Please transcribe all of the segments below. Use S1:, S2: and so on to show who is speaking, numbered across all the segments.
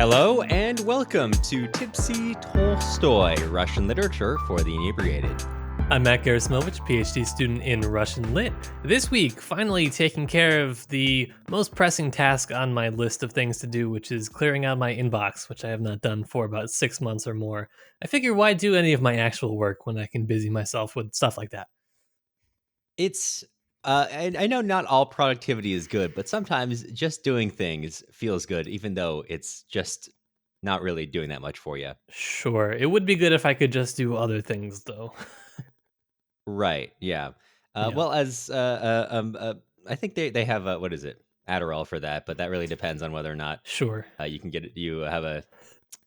S1: Hello and welcome to Tipsy Tolstoy, Russian literature for the inebriated.
S2: I'm Matt Gerasimovich, PhD student in Russian Lit. This week, finally taking care of the most pressing task on my list of things to do, which is clearing out my inbox, which I have not done for about 6 months or more. I figure why do any of my actual work when I can busy myself with stuff like that?
S1: It's, I know not all productivity is good, but sometimes just doing things feels good, even though it's just not really doing that much for you.
S2: Sure, it would be good if I could just do other things, though.
S1: Right, yeah.
S2: Yeah,
S1: Well, I think they have, what is it? Adderall for that, but that really depends on whether or not
S2: sure.
S1: you can get it. You have a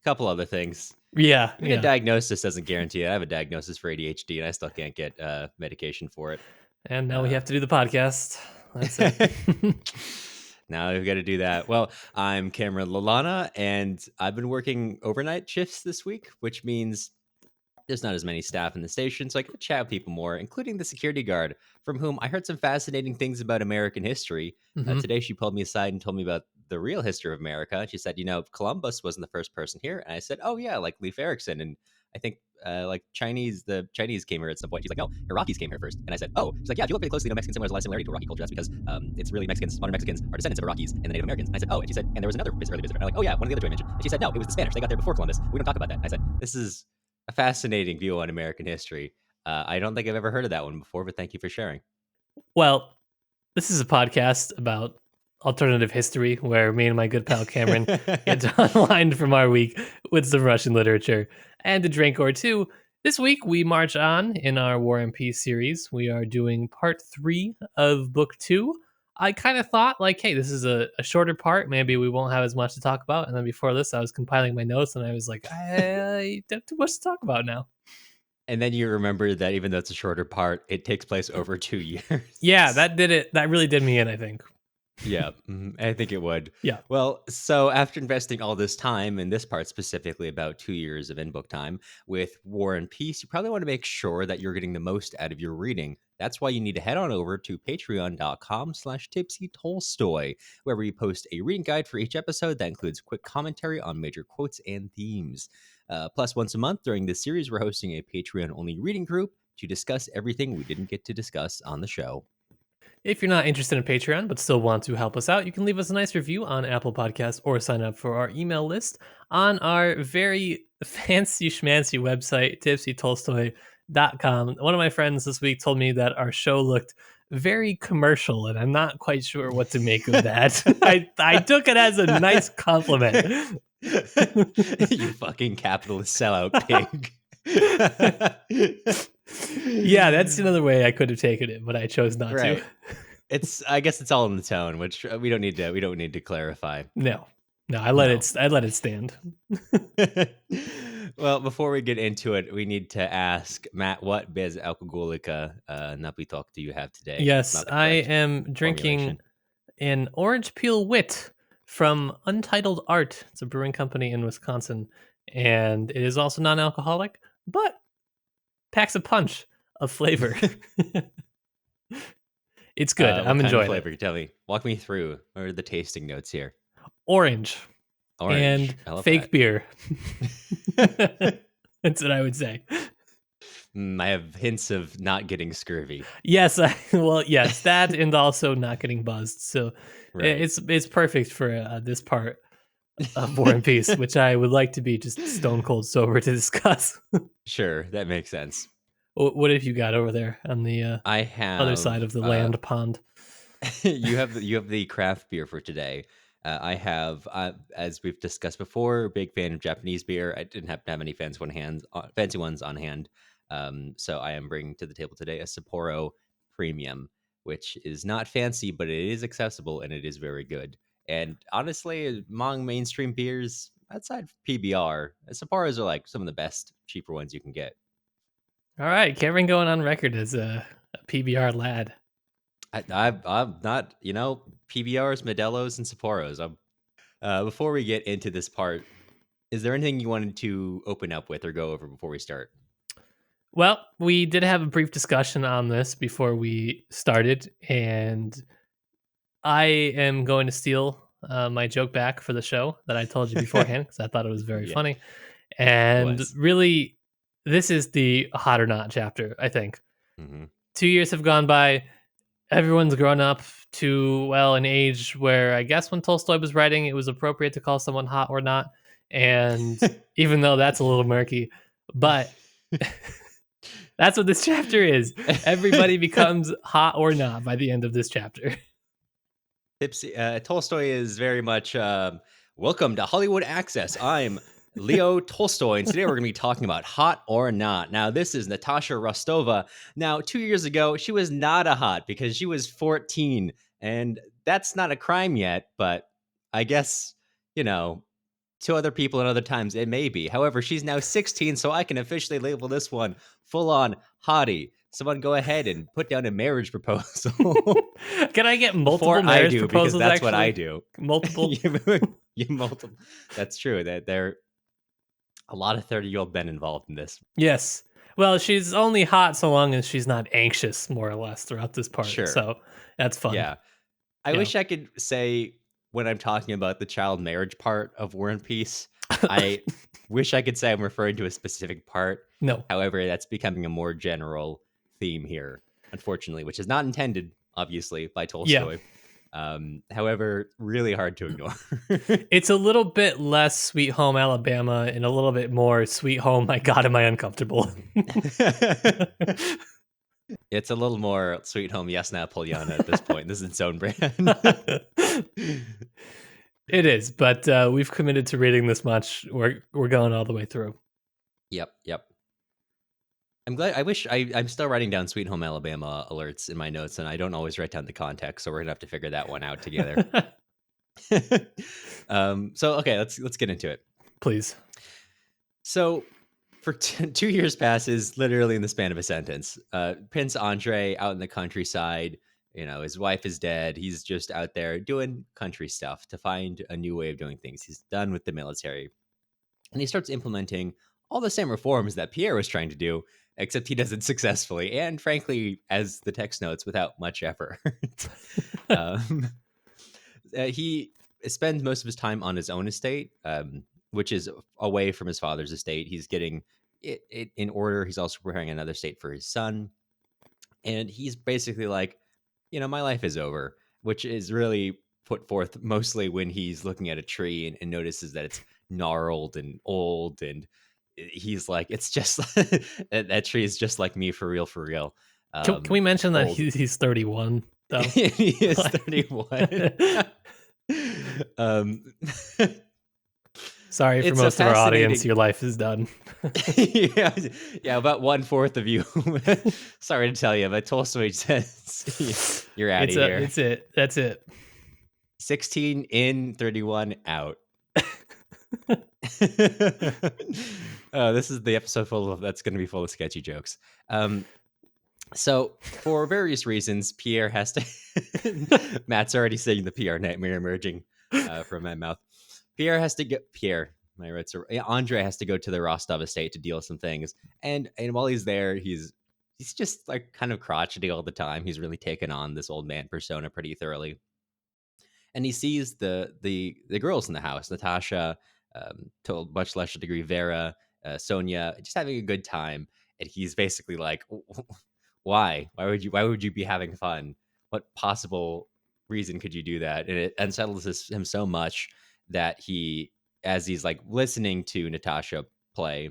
S1: couple other things.
S2: Yeah,
S1: Even a
S2: yeah.
S1: diagnosis doesn't guarantee it. I have a diagnosis for ADHD, and I still can't get medication for it.
S2: And now we
S1: Uh,
S2: have to do the podcast. That's it.
S1: Now we've got to do that. Well, I'm Cameron Lalana, and I've been working overnight shifts this week, which means there's not as many staff in the station, so I can chat with people more, including the security guard, from whom I heard some fascinating things about American history.
S2: hmm
S1: Today, she pulled me aside and told me about the real history of America. She said, Columbus wasn't the first person here. And I said, oh, yeah, like Leif Erikson. And I think the Chinese came here at some point. She's like, no, Iraqis came here first. And I said, oh, she's like, yeah, if you look pretty closely, Mexican similar has a lot of similarity to Iraqi culture. That's because it's really Mexicans, modern Mexicans are descendants of Iraqis and the Native Americans. And I said, oh, and she said, and there was another early visitor. And I'm like, oh, yeah, one of the other two I mentioned. And she said, no, it was the Spanish. They got there before Columbus. We don't talk about that. And I said, this is a fascinating view on American history. I don't think I've ever heard of that one before, but thank you for sharing.
S2: Well, this is a podcast about alternative history where me and my good pal Cameron get to unwind from our week with some Russian literature and a drink or two. This week, we march on in our War and Peace series. We are doing part 3 of book 2. I kind of thought, like, hey, this is a shorter part. Maybe we won't have as much to talk about. And then before this, I was compiling my notes and I was like, I don't have too much to talk about now.
S1: And then you remember that even though it's a shorter part, it takes place over 2 years.
S2: Yeah, that did it. That really did me in, I think.
S1: Yeah, I think it would.
S2: Yeah.
S1: Well, so after investing all this time in this part, specifically about 2 years of in-book time with War and Peace, you probably want to make sure that you're getting the most out of your reading. That's why you need to head on over to patreon.com/tipsytolstoy, where we post a reading guide for each episode that includes quick commentary on major quotes and themes. Plus, once a month during this series, we're hosting a Patreon-only reading group to discuss everything we didn't get to discuss on the show.
S2: If you're not interested in Patreon but still want to help us out, you can leave us a nice review on Apple Podcasts or sign up for our email list on our very fancy schmancy website, tipsytolstoy.com. One of my friends this week told me that our show looked very commercial, and I'm not quite sure what to make of that. I took it as a nice compliment.
S1: You fucking capitalist sellout pig.
S2: Yeah, that's another way I could have taken it, but I chose not to.
S1: I guess it's all in the tone, which we don't need to clarify.
S2: No, I let it stand.
S1: Well, before we get into it, we need to ask Matt, what bez alcoholica nappy talk do you have today?
S2: Yes, I am drinking an orange peel wit from Untitled Art. It's a brewing company in Wisconsin, and it is also non-alcoholic, but packs a punch of flavor. It's good. I'm enjoying
S1: flavor?
S2: it.
S1: Tell me, walk me through. What are the tasting notes here?
S2: Orange.
S1: Orange
S2: And fake beer. That's what I would say.
S1: I have hints of not getting scurvy.
S2: Yes, yes, that and also not getting buzzed. So it's perfect for this part of War and Peace, which I would like to be just stone cold sober to discuss.
S1: Sure, that makes sense.
S2: What have you got over there on the
S1: I have
S2: other side of the land pond?
S1: you have the craft beer for today. I have, as we've discussed before, big fan of Japanese beer. I didn't happen to have any fancy ones on hand. So I am bringing to the table today a Sapporo Premium, which is not fancy, but it is accessible and it is very good. And honestly, among mainstream beers, outside PBR, Sapporos are like some of the best, cheaper ones you can get.
S2: All right, Cameron going on record as a PBR lad.
S1: I'm not, PBRs, Modelo's, and Sapporos. Before we get into this part, is there anything you wanted to open up with or go over before we start?
S2: Well, we did have a brief discussion on this before we started, and I am going to steal my joke back for the show that I told you beforehand because I thought it was very
S1: Yeah,
S2: funny.
S1: it
S2: And
S1: was.
S2: really, this is the hot or not chapter, I think.
S1: Hmm.
S2: 2 years have gone by. Everyone's grown up to, well, an age where I guess when Tolstoy was writing, it was appropriate to call someone hot or not. And even though that's a little murky, but that's what this chapter is. Everybody becomes hot or not by the end of this chapter.
S1: Tolstoy is very much welcome to Hollywood Access. I'm Leo Tolstoy, and today we're going to be talking about hot or not. Now, this is Natasha Rostova. Now, 2 years ago, she was not a hot because she was 14, and that's not a crime yet, but I guess, you know, to other people and other times it may be. However, she's now 16, so I can officially label this one full on hottie. Someone go ahead and put down a marriage proposal.
S2: Can I get
S1: Before
S2: multiple
S1: I
S2: marriage
S1: do, because
S2: proposals
S1: that's what I
S2: actually?
S1: do.
S2: Multiple?
S1: You multiple. That's true. That there a lot of 30-year-old men involved in this.
S2: Yes. Well, she's only hot so long as she's not anxious, more or less, throughout this part.
S1: Sure.
S2: So that's fun.
S1: Yeah. I
S2: Yeah.
S1: wish I could say when I'm talking about the child marriage part of War and Peace, I wish I could say I'm referring to a specific part.
S2: No.
S1: However, that's becoming a more general theme here, unfortunately, which is not intended, obviously, by
S2: Yeah.
S1: Tolstoy. However, really hard to ignore.
S2: It's a little bit less Sweet Home Alabama and a little bit more Sweet Home, my God, am I uncomfortable?
S1: It's a little more Sweet Home Yes Now Pollyanna at this point. This is its own brand.
S2: It is, but we've committed to reading this much. We're going all the way through.
S1: Yep. I'm glad. I'm still writing down Sweet Home Alabama alerts in my notes, and I don't always write down the context, so we're gonna have to figure that one out together. So okay, let's get into it.
S2: Please.
S1: So for 2 years passes literally in the span of a sentence. Prince Andre out in the countryside, his wife is dead. He's just out there doing country stuff to find a new way of doing things. He's done with the military, and he starts implementing all the same reforms that Pierre was trying to do, except he does it successfully and, frankly, as the text notes, without much effort. He spends most of his time on his own estate, which is away from his father's estate. He's getting it in order. He's also preparing another estate for his son. And he's basically like, my life is over, which is really put forth mostly when he's looking at a tree and notices that it's gnarled and old. And he's like, it's just that tree is just like me for real, for real.
S2: Can we mention that
S1: old.
S2: he's 31, though?
S1: He is 31.
S2: Sorry for
S1: It's a
S2: most of our audience.
S1: fascinating-
S2: Your life is done.
S1: yeah, about 1/4 of you. Sorry to tell you, but Tolstoy says you're out of here.
S2: It's it. That's it.
S1: 16 in, 31 out. This is the episode that's going to be full of sketchy jokes. So for various reasons, Pierre has to. Matt's already saying the PR nightmare emerging from my mouth. Pierre has to get Andre has to go to the Rostov estate to deal with some things, and while he's there, he's just like kind of crotchety all the time. He's really taken on this old man persona pretty thoroughly, and he sees the girls in the house, Natasha, to a much lesser degree Vera, Sonia, just having a good time, and he's basically like, why would you be having fun? What possible reason could you do that? And it unsettles him so much that as he's like listening to Natasha play,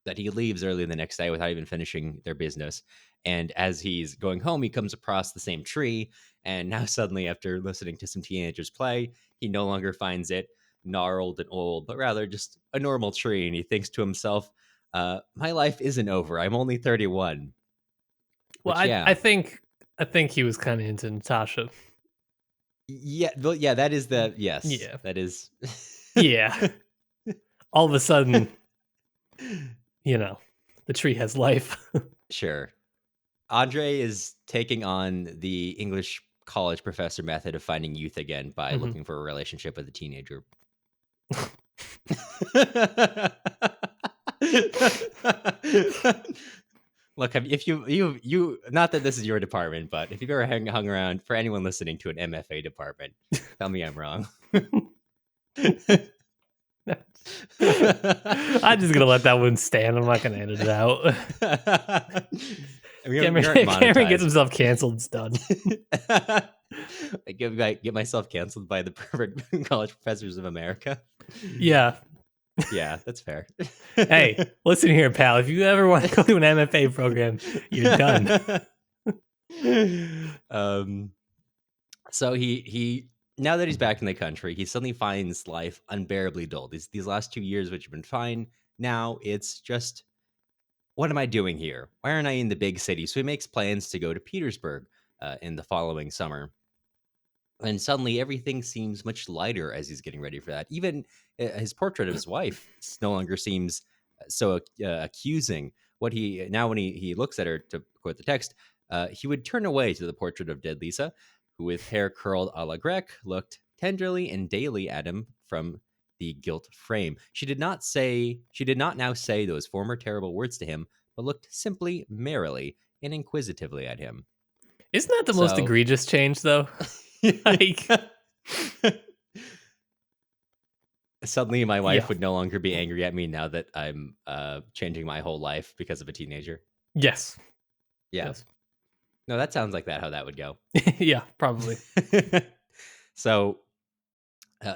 S1: that he leaves early the next day without even finishing their business. And as he's going home, he comes across the same tree. And now suddenly, after listening to some teenagers play, he no longer finds it gnarled and old, but rather just a normal tree. And he thinks to himself, my life isn't over. I'm only 31.
S2: Well, I think he was kind of into Natasha.
S1: Yeah, that is yes.
S2: Yeah.
S1: That is.
S2: Yeah. All of a sudden, the tree has life.
S1: Sure. Andre is taking on the English college professor method of finding youth again by looking for a relationship with a teenager. Look, if you not that this is your department, but if you've ever hung around, for anyone listening to an MFA department, tell me I'm wrong.
S2: I'm just gonna let that one stand. I'm not gonna edit it out.
S1: We aren't
S2: Cameron gets
S1: monetized.
S2: himself canceled. It's done.
S1: I get myself canceled by the perfect college professors of America.
S2: Yeah.
S1: Yeah, that's fair.
S2: Hey, listen here, pal. If you ever want to go to an MFA program, you're done.
S1: So he now that he's back in the country, he suddenly finds life unbearably dull. These last 2 years, which have been fine, now it's just, what am I doing here? Why aren't I in the big city? So he makes plans to go to Petersburg in the following summer. And suddenly everything seems much lighter as he's getting ready for that. Even his portrait of his wife no longer seems so accusing. What he now when he looks at her, to quote the text, he would turn away to the portrait of dead Lisa, who with hair curled a la grecque looked tenderly and daily at him from the gilt frame. She did not now say those former terrible words to him, but looked simply merrily and inquisitively at him.
S2: Isn't that the most
S1: So
S2: egregious change, though? Like,
S1: suddenly my
S2: yeah.
S1: wife would no longer be angry at me now that I'm changing my whole life because of a teenager.
S2: Yes.
S1: Yeah.
S2: Yes.
S1: No, that sounds like how that would go.
S2: Yeah, probably.
S1: So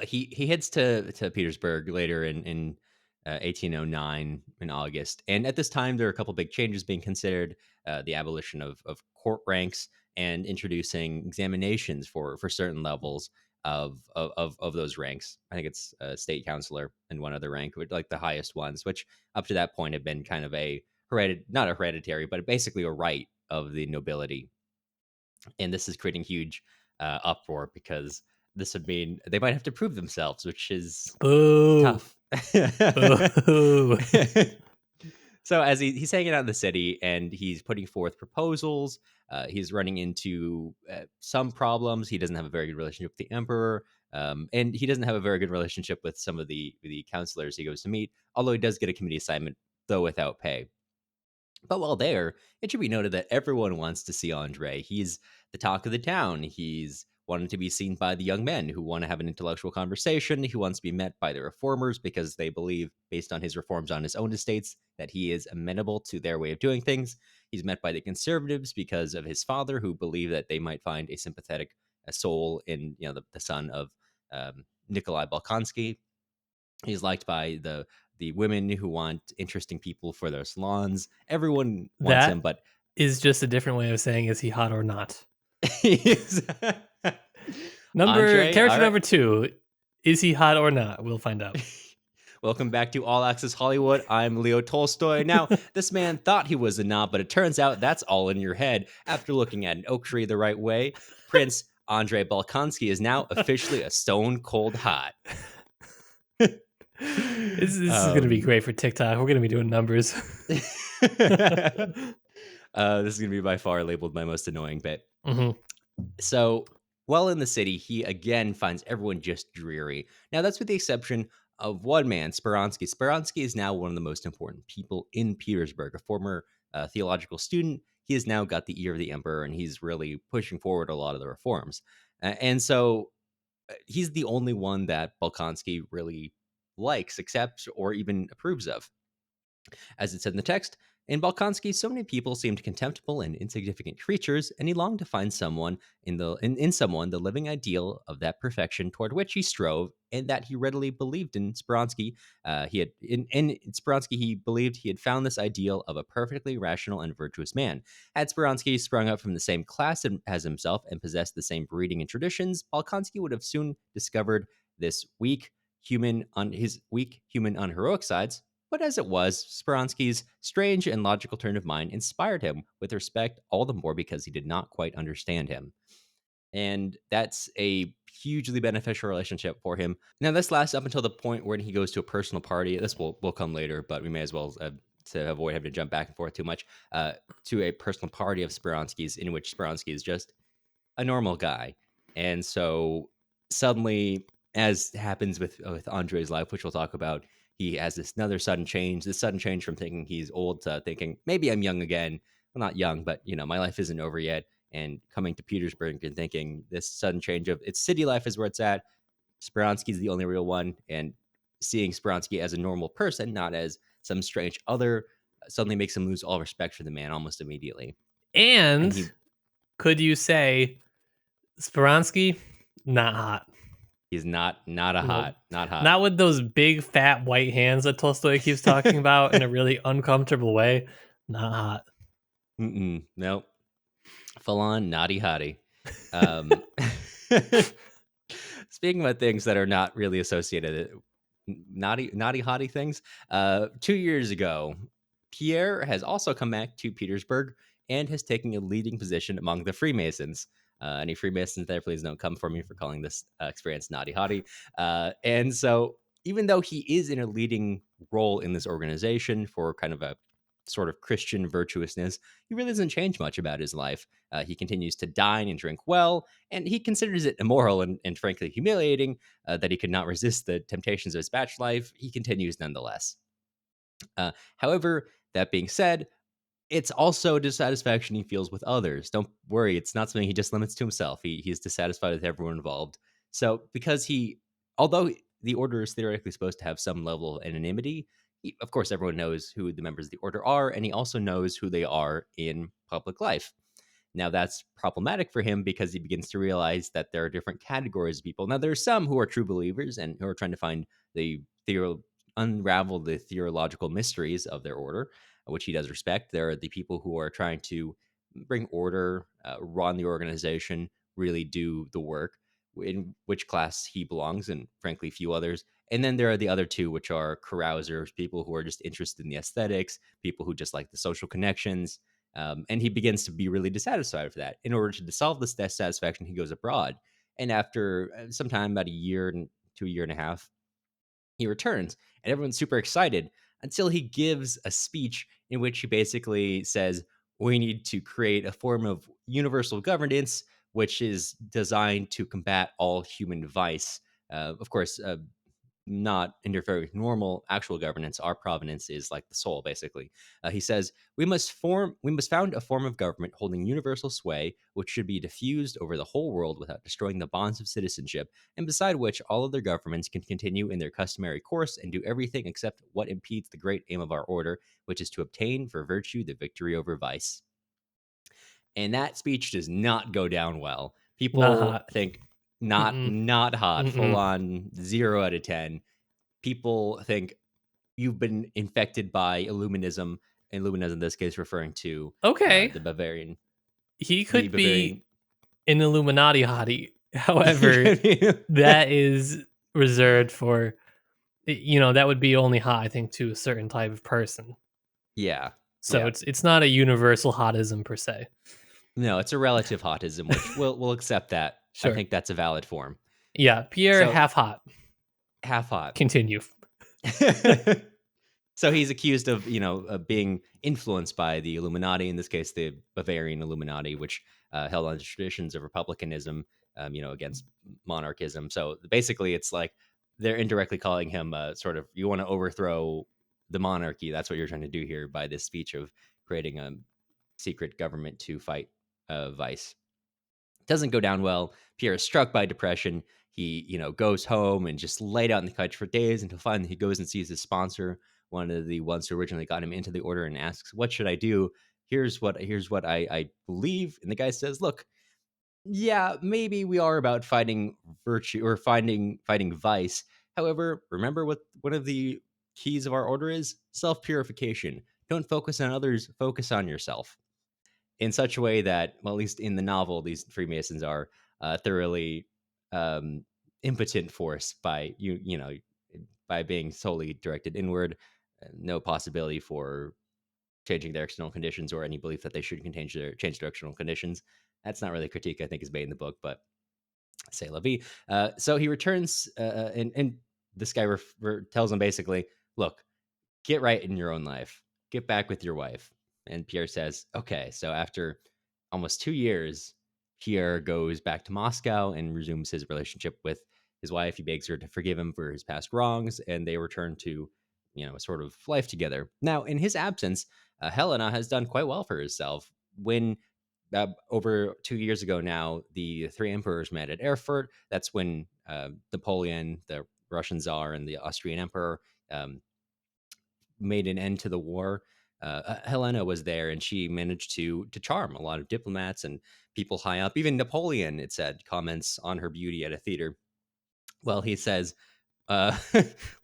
S1: he heads to Petersburg later in 1809 in August, and at this time there are a couple big changes being considered: the abolition of court ranks and introducing examinations for certain levels of those ranks. I think it's a state counselor and one other rank, like the highest ones, which up to that point had been kind of a not a hereditary, but basically a right of the nobility. And this is creating huge uproar because this would mean they might have to prove themselves, which is
S2: Boo.
S1: tough.
S2: Boo.
S1: So as he's hanging out in the city and he's putting forth proposals, he's running into some problems. He doesn't have a very good relationship with the emperor, and he doesn't have a very good relationship with some of the counselors he goes to meet. Although he does get a committee assignment, though without pay. But while there, it should be noted that everyone wants to see Andre. He's the talk of the town. He's wanting to be seen by the young men who want to have an intellectual conversation. He wants to be met by the reformers because they believe, based on his reforms on his own estates, that he is amenable to their way of doing things. He's met by the conservatives because of his father, who believe that they might find a sympathetic soul in the son of Nikolai Balkansky. He's liked by the women who want interesting people for their salons. Everyone wants him,
S2: That
S1: but
S2: is just a different way of saying, is he hot or not?
S1: he's Andre, all
S2: Character
S1: right.
S2: number 2, is he hot or not? We'll find out.
S1: Welcome back to All Access Hollywood. I'm Leo Tolstoy. Now, this man thought he was a knob, but it turns out that's all in your head. After looking at an oak tree the right way, Prince Andre Balkansky is now officially a stone cold hot.
S2: This is going to be great for TikTok. We're going to be doing numbers.
S1: This is going to be by far labeled my most annoying bit.
S2: Mm-hmm.
S1: So, while in the city, he again finds everyone just dreary. Now, that's with the exception of one man, Speransky. Speransky is now one of the most important people in Petersburg, a former theological student. He has now got the ear of the emperor, and he's really pushing forward a lot of the reforms. And so, he's the only one that Balkansky really likes, accepts, or even approves of. As it said in the text, in Balkansky, so many people seemed contemptible and insignificant creatures, and he longed to find someone in someone the living ideal of that perfection toward which he strove, and that he readily believed in Speransky. In Speransky, he believed he had found this ideal of a perfectly rational and virtuous man. Had Speransky sprung up from the same class as himself and possessed the same breeding and traditions, Balkansky would have soon discovered this his weak human unheroic sides. But as it was, Speransky's strange and logical turn of mind inspired him with respect, all the more because he did not quite understand him. And that's a hugely beneficial relationship for him. Now, this lasts up until the point when he goes to a personal party. This will come later, but we may as well, to avoid having to jump back and forth too much, to a personal party of Speransky's in which Speransky is just a normal guy. And so suddenly, as happens with Andre's life, which we'll talk about, he has this another sudden change, from thinking he's old to thinking maybe I'm young again. Well, not young, but my life isn't over yet. And coming to Petersburg and thinking this sudden change of it's city life is where it's at. Speransky's the only real one, and seeing Speransky as a normal person, not as some strange other, suddenly makes him lose all respect for the man almost immediately. And
S2: And
S1: he
S2: could you say Speransky, not hot?
S1: he's not a
S2: Nope.
S1: hot, not hot.
S2: Not with those big fat white hands that Tolstoy keeps talking about in a really uncomfortable way. Not hot.
S1: Nope. Full on naughty hottie. Um, Speaking about things that are not really associated, naughty hottie things. 2 years ago, Pierre has also come back to Petersburg and has taken a leading position among the Freemasons. Any Freemasons there, please don't come for me for calling this experience naughty hottie. And so, even though he is in a leading role in this organization for kind of a sort of Christian virtuousness, he really doesn't change much about his life. He continues to dine and drink well, and he considers it immoral and frankly humiliating that he could not resist the temptations of his bachelor life. He continues nonetheless. However, that being said, it's also dissatisfaction he feels with others. Don't worry, it's not something he just limits to himself. He's dissatisfied with everyone involved. So because although the order is theoretically supposed to have some level of anonymity, of course everyone knows who the members of the order are, and he also knows who they are in public life. Now that's problematic for him because he begins to realize that there are different categories of people. Now there are some who are true believers and who are trying to find unravel the theological mysteries of their order, which he does respect. There are the people who are trying to bring order, run the organization, really do the work, in which class he belongs, and frankly, few others. And then there are the other two, which are carousers, people who are just interested in the aesthetics, people who just like the social connections. And he begins to be really dissatisfied with that. In order to dissolve this dissatisfaction, he goes abroad. And after some time, about a year to a year and a half, he returns, and everyone's super excited until he gives a speech in which he basically says, we need to create a form of universal governance which is designed to combat all human vice. Of course, not interfere with normal actual governance. Our providence is like the soul, basically. He says we must found a form of government holding universal sway, which should be diffused over the whole world without destroying the bonds of citizenship, and beside which all other governments can continue in their customary course and do everything except what impedes the great aim of our order, which is to obtain for virtue the victory over vice. And that speech does not go down well.
S2: Not
S1: People
S2: hot.
S1: think
S2: Mm-mm.
S1: not hot, full
S2: Mm-mm.
S1: on 0 out of 10. People think you've been infected by Illuminism, and Illuminism in this case referring to
S2: Okay.
S1: the Bavarian,
S2: He
S1: the
S2: could
S1: Bavarian.
S2: be an Illuminati hottie. However, that is reserved for, that would be only hot, I think, to a certain type of person.
S1: Yeah,
S2: So
S1: yeah.
S2: it's not a universal hotism per se.
S1: No, it's a relative autism, which we'll accept that. I
S2: Sure.
S1: think that's a valid form.
S2: Yeah, Pierre
S1: So
S2: half hot.
S1: half hot.
S2: Continue.
S1: So he's accused of, being influenced by the Illuminati, in this case, the Bavarian Illuminati, which held on to traditions of republicanism, against monarchism. So basically, it's like they're indirectly calling him sort of, you want to overthrow the monarchy. That's what you're trying to do here by this speech of creating a secret government to fight vice. Doesn't go down well. Pierre is struck by depression. He, goes home and just laid out on the couch for days until finally he goes and sees his sponsor, one of the ones who originally got him into the order, and asks, "What should I do? Here's what I believe." And the guy says, "Look, yeah, maybe we are about fighting virtue or fighting vice. However, remember what one of the keys of our order is: self purification. Don't focus on others. Focus on yourself." In such a way that, well, at least in the novel, these Freemasons are thoroughly um, impotent force by by being solely directed inward, no possibility for changing their external conditions or any belief that they should change their external conditions. That's not really a critique I think is made in the book, but say la vie. So he returns, and this guy tells him basically, look, get right in your own life. Get back with your wife. And Pierre says, okay. So after almost 2 years, Pierre goes back to Moscow and resumes his relationship with his wife. He begs her to forgive him for his past wrongs, and they return to sort of life together. Now, in his absence, Helena has done quite well for herself. When over 2 years ago now, the three emperors met at Erfurt. That's when Napoleon, the Russian Tsar, and the Austrian Emperor um, made an end to the war. Helena was there, and she managed to charm a lot of diplomats and people high up. Even Napoleon, it said, comments on her beauty at a theater. Well, he says, uh,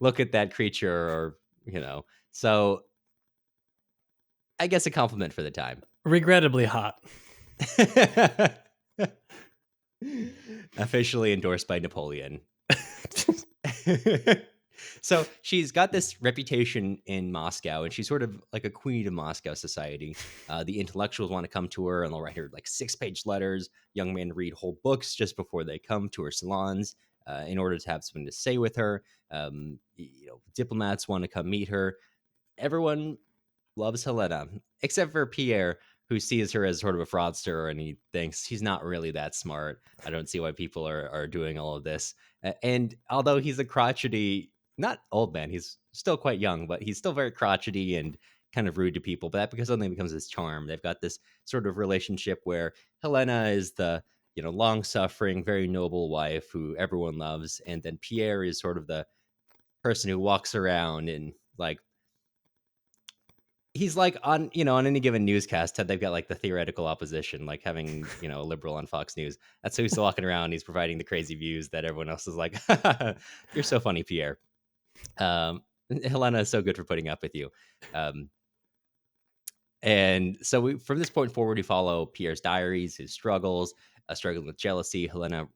S1: "Look at that creature," or So I guess a compliment for the time.
S2: Regrettably hot.
S1: Officially endorsed by Napoleon. So she's got this reputation in Moscow, and she's sort of like a queen of Moscow society. The intellectuals want to come to her, and they'll write her like 6-page letters. Young men read whole books just before they come to her salons in order to have something to say with her. Diplomats want to come meet her. Everyone loves Helena, except for Pierre, who sees her as sort of a fraudster, and he thinks she's not really that smart. I don't see why people are doing all of this. And although he's a crotchety, not old man, he's still quite young, but he's still very crotchety and kind of rude to people. But that because something becomes his charm. They've got this sort of relationship where Helena is the long suffering, very noble wife who everyone loves, and then Pierre is sort of the person who walks around and like he's like on any given newscast, they've got like the theoretical opposition, like having a liberal on Fox News. That's who he's walking around. He's providing the crazy views that everyone else is like, "You're so funny, Pierre." Um, Helena is so good for putting up with you. And so from this point forward, we follow Pierre's diaries, his struggles, struggling with jealousy. Helena,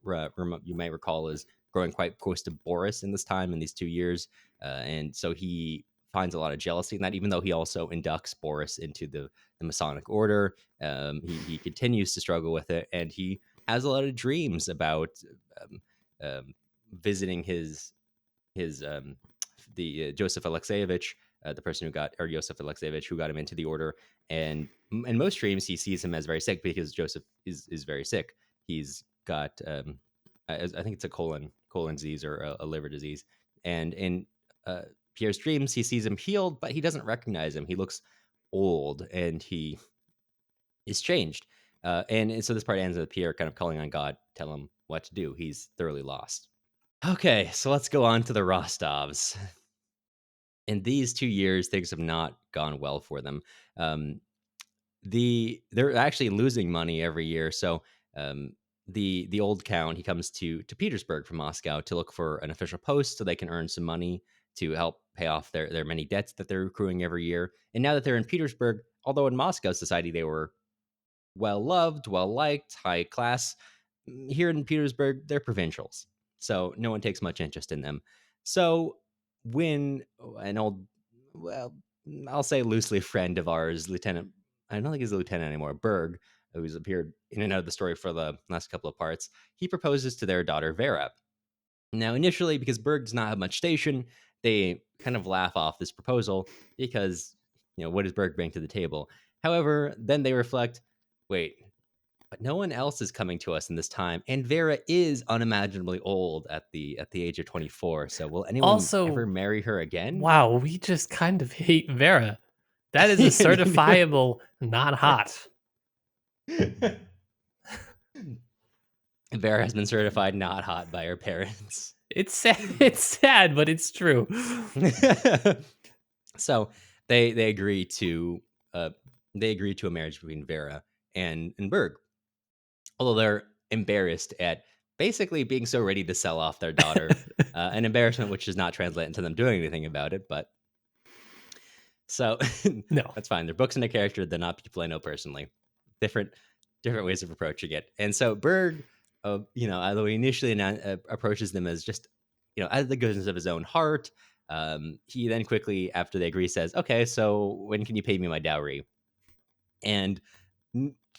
S1: you may recall, is growing quite close to Boris in this time, in these 2 years. And so he finds a lot of jealousy in that, even though he also inducts Boris into the Masonic order. He continues to struggle with it, and he has a lot of dreams about um, visiting his the Joseph Alexeyevich, the person who got, or Joseph Alexeyevich, who got him into the order. And in most dreams, he sees him as very sick because Joseph is very sick. He's got, I think it's a colon disease or a liver disease. And in Pierre's dreams, he sees him healed, but he doesn't recognize him. He looks old and he is changed. And so this part ends with Pierre kind of calling on God, tell him what to do. He's thoroughly lost. Okay, so let's go on to the Rostovs. In these 2 years, things have not gone well for them. Um, they're actually losing money every year. So the old count, he comes to Petersburg from Moscow to look for an official post so they can earn some money to help pay off their many debts that they're accruing every year. And now that they're in Petersburg, although in Moscow society they were well loved, well liked, high class. Here in Petersburg, they're provincials, so no one takes much interest in them. So when an old, well, I'll say loosely friend of ours, Lieutenant, I don't think he's a lieutenant anymore, Berg, who's appeared in and out of the story for the last couple of parts, he proposes to their daughter Vera. Now, initially, because Berg does not have much station, they kind of laugh off this proposal because, what does Berg bring to the table? However, then they reflect, wait, but no one else is coming to us in this time, and Vera is unimaginably old at the age of 24. So will anyone ever
S2: Also,
S1: marry her again?
S2: wow, we just kind of hate Vera. That is a certifiable not hot.
S1: Vera has been certified not hot by her parents.
S2: It's sad, it's sad, but it's true.
S1: So they agree to a marriage between Vera and Berg, although they're embarrassed at basically being so ready to sell off their daughter, an embarrassment which does not translate into them doing anything about it. But so
S2: No.
S1: that's fine. They're books and a character. They're not people I know personally. Different ways of approaching it. And so Berg, although he initially approaches them as just, out of the goodness of his own heart, he then quickly, after they agree, says, "Okay, so when can you pay me my dowry?" And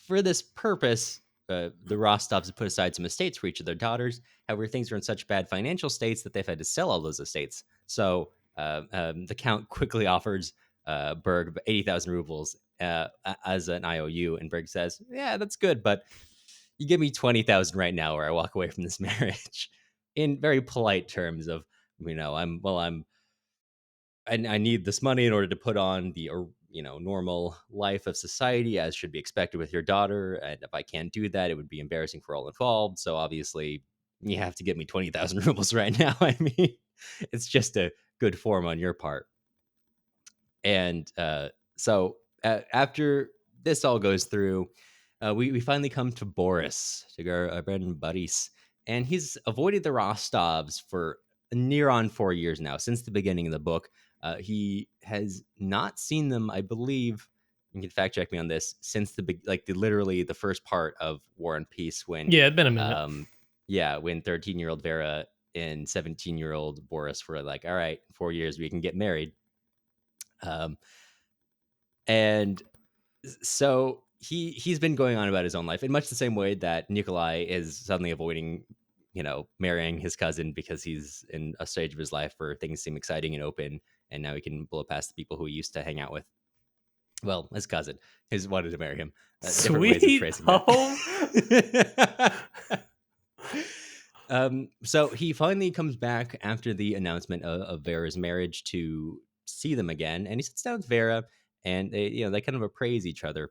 S1: for this purpose, the Rostovs have put aside some estates for each of their daughters. However, things are in such bad financial states that they've had to sell all those estates. So the Count quickly offers Berg 80,000 rubles as an IOU, and Berg says, "Yeah, that's good, but you give me 20,000 right now, or I walk away from this marriage." In very polite terms of, I'm I need this money in order to put on the normal life of society as should be expected with your daughter. And if I can't do that, it would be embarrassing for all involved. So obviously, you have to give me 20,000 rubles right now. I mean, it's just a good form on your part. And after this all goes through, we finally come to Boris, to our friend buddies, and he's avoided the Rostovs for near on 4 years now, since the beginning of the book. He has not seen them, I believe. You can fact check me on this. Since literally the first part of War and Peace, when
S2: Yeah, it's been a minute.
S1: when 13-year-old Vera and 17-year-old Boris were like, all right, 4 years we can get married. And so he's been going on about his own life in much the same way that Nikolai is suddenly avoiding, marrying his cousin because he's in a stage of his life where things seem exciting and open, and now he can blow past the people who he used to hang out with. Well, his cousin has wanted to marry him. Different ways of
S2: Sweet
S1: phrasing
S2: home.
S1: that. So he finally comes back after the announcement of Vera's marriage to see them again, and he sits down with Vera, and they kind of appraise each other.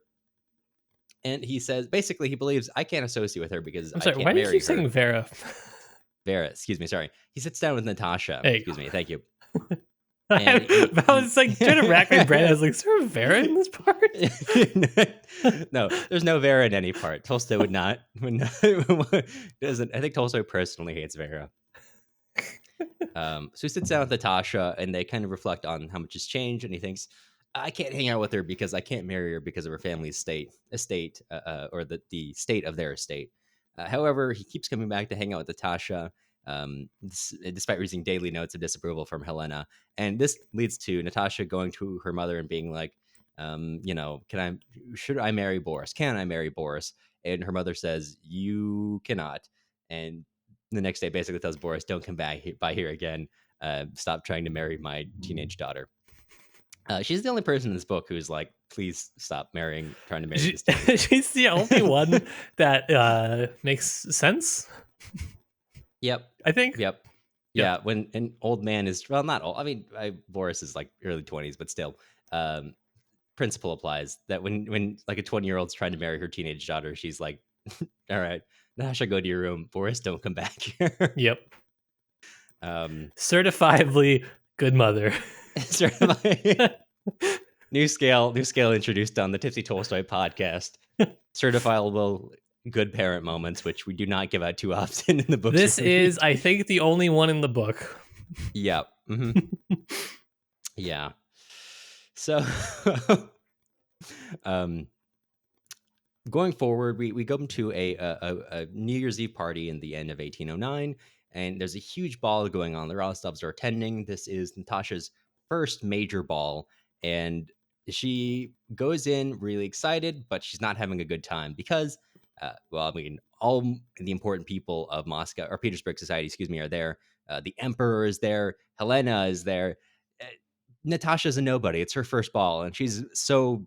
S1: And he says, basically, he believes I can't associate with her because
S2: I'm
S1: I
S2: sorry, why
S1: can't
S2: do you
S1: marry
S2: keep
S1: her.
S2: saying Vera?
S1: Vera, excuse me, sorry. He sits down with Natasha.
S2: There you
S1: Excuse
S2: go.
S1: me, thank you.
S2: I
S1: And
S2: was like trying to rack my brain. I was like, is there a Vera in this part?
S1: No, there's no Vera in any part. Tolstoy would not. Doesn't. I think Tolstoy personally hates Vera. So he sits down with Natasha, and they kind of reflect on how much has changed, and he thinks, I can't hang out with her because I can't marry her because of her family's estate, or the state of their estate. However, he keeps coming back to hang out with Natasha, despite receiving daily notes of disapproval from Helena. And this leads to Natasha going to her mother and being like, should I marry Boris? Can I marry Boris? And her mother says, you cannot. And the next day basically tells Boris, don't come back by here again. Stop trying to marry my teenage daughter. She's the only person in this book who's like, please stop trying to marry this teenager.
S2: She's the only one that makes sense.
S1: Yep.
S2: I think.
S1: Yep. Yeah. When an old man is, well, not old. I mean, Boris is like early 20s, but still, principle applies that when like a 20-year-old's trying to marry her teenage daughter, she's like, all right, Natasha, go to your room. Boris, don't come back here.
S2: Yep.
S1: Certifiably
S2: Certifiably good mother.
S1: New scale introduced on the Tipsy Tolstoy podcast. Certifiable good parent moments, which we do not give out too often in the books.
S2: This is, I think, the only one in the book.
S1: Yeah. Mm-hmm. Yeah. So, going forward, we go to a New Year's Eve party in the end of 1809, and there's a huge ball going on. The Rostovs are attending. This is Natasha's first major ball, and she goes in really excited, but she's not having a good time because, well, I mean, all the important people of Moscow or Petersburg society, excuse me, are there. The emperor is there. Helena is there. Natasha's a nobody. It's her first ball, and she's so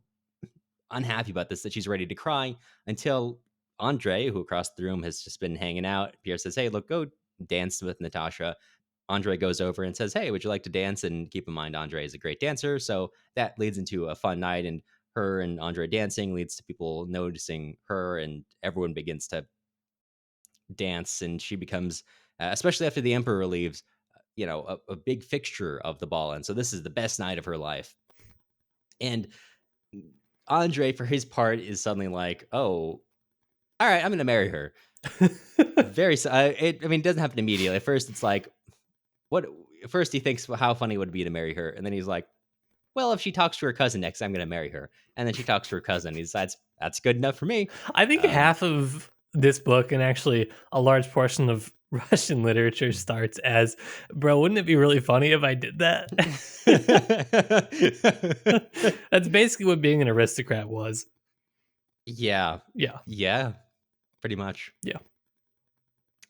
S1: unhappy about this that she's ready to cry until Andre, who across the room has just been hanging out, Pierre says, hey, look, go dance with Natasha. Andre goes over and says, hey, would you like to dance? And keep in mind, Andre is a great dancer. So that leads into a fun night, and her and Andre dancing leads to people noticing her, and everyone begins to dance. And she becomes, especially after the emperor leaves, a big fixture of the ball. And so this is the best night of her life. And Andre, for his part, is suddenly like, oh, all right, I'm going to marry her. It doesn't happen immediately. At first, it's like, first he thinks how funny would it be to marry her. And then he's like, well, if she talks to her cousin next, I'm going to marry her. And then she talks to her cousin. He decides that's good enough for me.
S2: I think half of this book, and actually a large portion of Russian literature, starts as, bro, wouldn't it be really funny if I did that? That's basically what being an aristocrat was.
S1: Yeah.
S2: Yeah.
S1: Yeah. Pretty much.
S2: Yeah.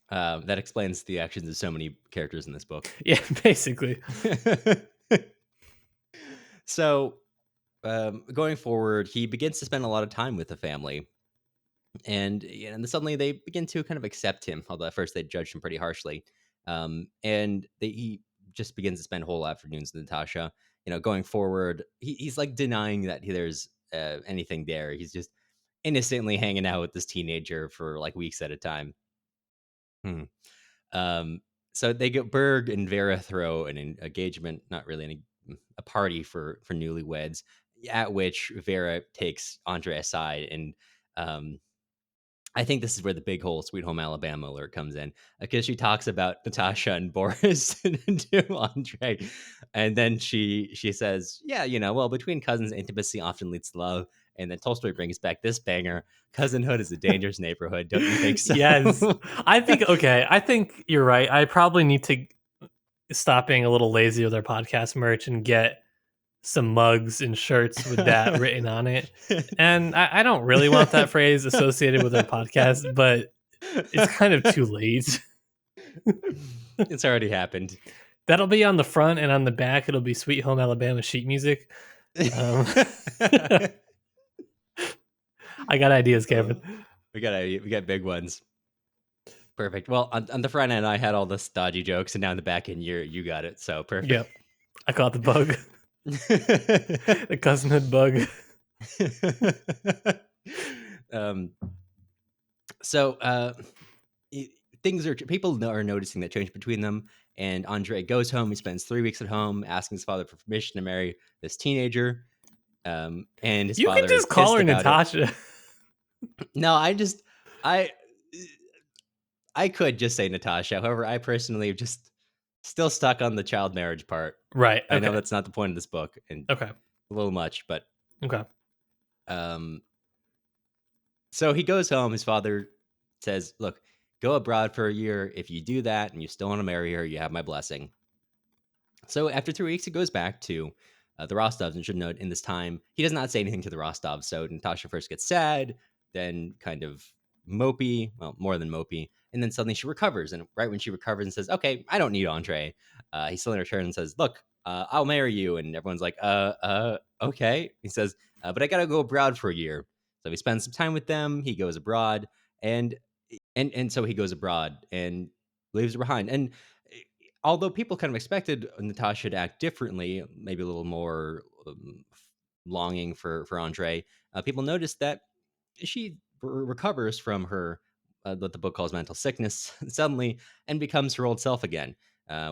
S1: That explains the actions of so many characters in this book.
S2: Yeah, basically.
S1: So, going forward, he begins to spend a lot of time with the family. And suddenly they begin to kind of accept him, although at first they judged him pretty harshly. And he just begins to spend whole afternoons with Natasha. Going forward, he's like denying that there's anything there. He's just innocently hanging out with this teenager for like weeks at a time. Hmm. Um, so they get Berg and Vera throw an engagement, not really a party for newlyweds, at which Vera takes Andre aside and I think this is where the big whole Sweet Home Alabama alert comes in because she talks about Natasha and Boris to Andre, and then she says, "Yeah, well, between cousins, intimacy often leads to love." And then Tolstoy brings back this banger: "Cousinhood is a dangerous neighborhood." Don't you think so?
S2: Yes. I think you're right. I probably need to stop being a little lazy with our podcast merch and get some mugs and shirts with that written on it. And I don't really want that phrase associated with our podcast, but it's kind of too late.
S1: It's already happened.
S2: That'll be on the front, and on the back, it'll be Sweet Home Alabama sheet music. I got ideas, Kevin.
S1: We got big ones. Perfect. Well, on the front end, I had all the stodgy jokes, and now in the back end, you got it. So perfect.
S2: Yep, I caught the bug, the cousinhood bug.
S1: So people are noticing that change between them, and Andre goes home. He spends 3 weeks at home, asking his father for permission to marry this teenager. And his
S2: You
S1: father
S2: can
S1: is
S2: just call
S1: pissed
S2: her
S1: about
S2: Natasha.
S1: it. No, I could just say Natasha. However, I personally am just still stuck on the child marriage part.
S2: Right. Okay.
S1: I know that's not the point of this book, and
S2: Okay.
S1: a little much, but
S2: Okay.
S1: So he goes home. His father says, "Look, go abroad for a year. If you do that and you still want to marry her, you have my blessing." So after 3 weeks, he goes back to the Rostovs, and should note in this time he does not say anything to the Rostovs. So Natasha first gets sad, then kind of mopey, well, more than mopey, and then suddenly she recovers. And right when she recovers and says, "Okay, I don't need Andre," he suddenly returns and says, "Look, I'll marry you." And everyone's like, okay." He says, "But I gotta go abroad for a year." So he spends some time with them. He goes abroad, and so he goes abroad and leaves her behind. And although people kind of expected Natasha to act differently, maybe a little more longing for Andre, people noticed that she recovers from her what the book calls mental sickness suddenly and becomes her old self again.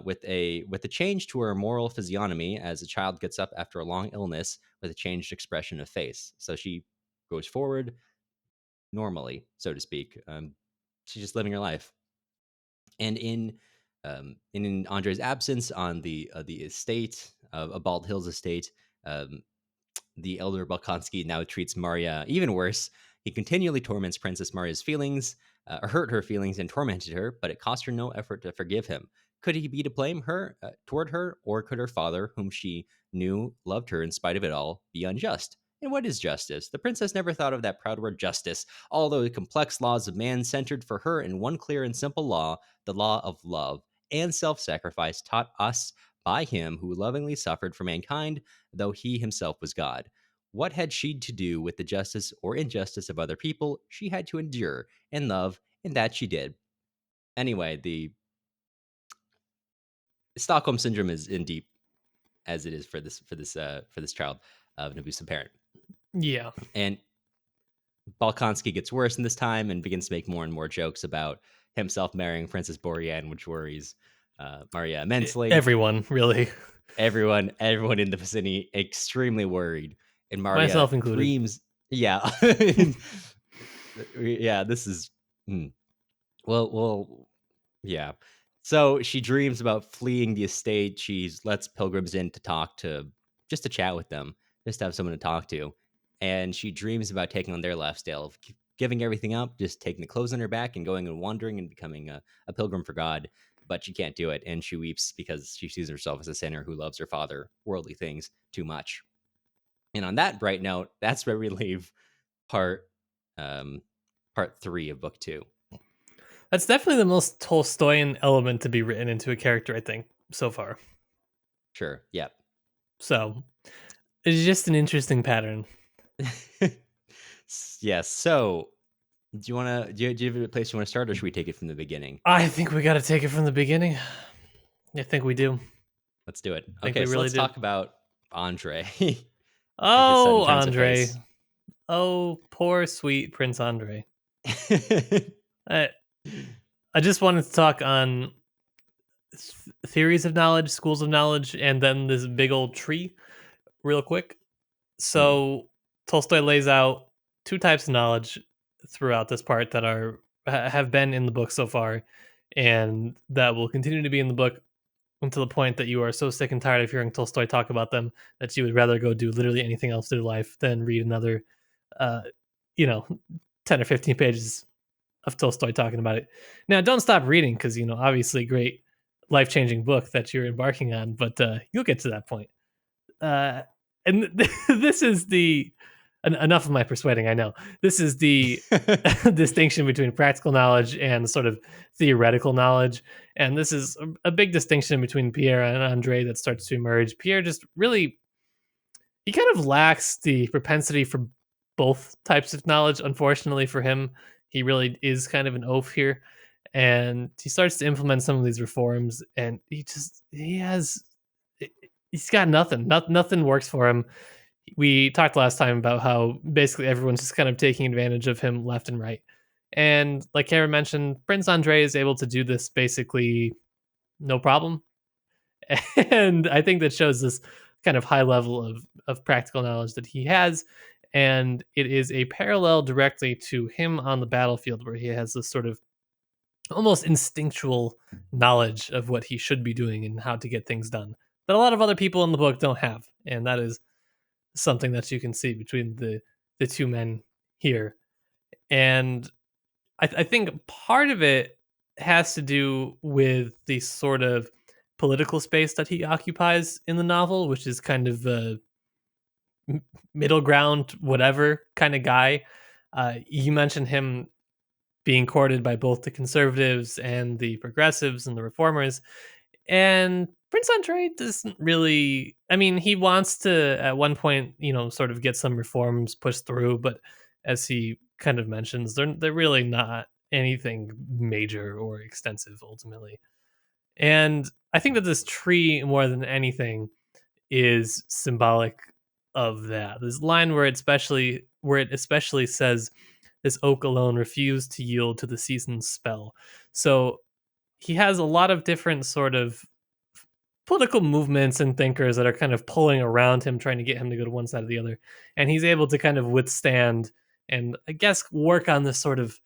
S1: With a change to her moral physiognomy as a child gets up after a long illness with a changed expression of face. So she goes forward normally, so to speak. She's just living her life. And in Andre's absence on the estate of Bald Hills estate, um, the elder Balkonsky now treats Marya even worse. He continually torments Princess Marya's feelings, hurt her feelings, and tormented her, but it cost her no effort to forgive him. Could he be to blame her toward her, or could her father, whom she knew loved her in spite of it all, be unjust? And what is justice? The princess never thought of that proud word justice, although the complex laws of man centered for her in one clear and simple law, the law of love and self-sacrifice taught us by him who lovingly suffered for mankind, though he himself was God. What had she to do with the justice or injustice of other people? She had to endure and love, and that she did. Anyway, the Stockholm syndrome is in deep as it is for this child of an abusive parent.
S2: Yeah.
S1: And Balkonsky gets worse in this time and begins to make more and more jokes about himself marrying Princess Borean, which worries Marya immensely.
S2: Everyone, really.
S1: Everyone in the vicinity extremely worried, and Marya
S2: Myself included.
S1: dreams. Yeah, yeah. This is well, yeah. So she dreams about fleeing the estate. She lets pilgrims in to talk to, just to chat with them, just to have someone to talk to. And she dreams about taking on their lifestyle of giving everything up, just taking the clothes on her back and going and wandering and becoming a pilgrim for God. But she can't do it. And she weeps because she sees herself as a sinner who loves her father, worldly things, too much. And on that bright note, that's where we leave part part 3 of book 2.
S2: That's definitely the most Tolstoyan element to be written into a character, I think, so far.
S1: Sure. Yep.
S2: So it's just an interesting pattern.
S1: Yes. So, do you want to? Do you have a place you want to start, or should we take it from the beginning?
S2: I think we got to take it from the beginning. I think we do.
S1: Let's do it.
S2: I think
S1: Okay,
S2: we
S1: so
S2: really
S1: let's
S2: did.
S1: talk about Andre and his sudden
S2: Oh,
S1: turns of
S2: Andre.
S1: face.
S2: Oh, poor sweet Prince Andre. I I just wanted to talk on theories of knowledge, schools of knowledge, and then this big old tree real quick.
S1: Mm,
S2: So Tolstoy lays out two types of knowledge throughout this part that have been in the book so far, and that will continue to be in the book until the point that you are so sick and tired of hearing Tolstoy talk about them that you would rather go do literally anything else in your life than read another, uh, you know, 10 or 15 pages of Tolstoy talking about it. Now, don't stop reading because obviously, great life changing book that you're embarking on, but you'll get to that point. Uh, and this is enough of my persuading. I know this is the distinction between practical knowledge and sort of theoretical knowledge, and this is a big distinction between Pierre and Andre that starts to emerge. Pierre just really he kind of lacks the propensity for both types of knowledge. Unfortunately for him, he really is kind of an oaf here, and he starts to implement some of these reforms, and he's got nothing. Nothing works for him. We talked last time about how basically everyone's just kind of taking advantage of him left and right. And like Karen mentioned, Prince Andre is able to do this basically no problem. And I think that shows this kind of high level of practical knowledge that he has. And it is a parallel directly to him on the battlefield, where he has this sort of almost instinctual knowledge of what he should be doing and how to get things done that a lot of other people in the book don't have. And that is something that you can see between the two men here. And I think part of it has to do with the sort of political space that he occupies in the novel, which is kind of a middle ground, whatever kind of guy. You mentioned him being courted by both the conservatives and the progressives and the reformers. And Prince Andre doesn't really, I mean, he wants to at one point, sort of get some reforms pushed through, but as he kind of mentions, they're really not anything major or extensive ultimately. And I think that this tree more than anything is symbolic of that. This line where it especially says this oak alone refused to yield to the season's spell. So he has a lot of different sort of political movements and thinkers that are kind of pulling around him, trying to get him to go to one side or the other. And he's able to kind of withstand and I guess work on this sort of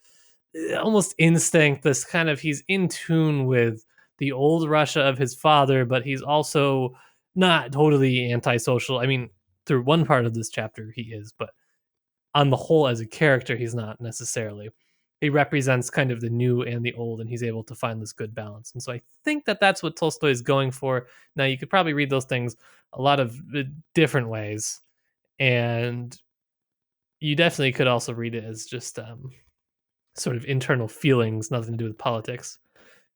S2: almost instinct, this kind of he's in tune with the old Russia of his father, but he's also not totally antisocial. I mean, through one part of this chapter, he is, but on the whole, as a character, he's not necessarily. He represents kind of the new and the old, and he's able to find this good balance. And so I think that that's what Tolstoy is going for. Now, you could probably read those things a lot of different ways, and you definitely could also read it as just sort of internal feelings, nothing to do with politics.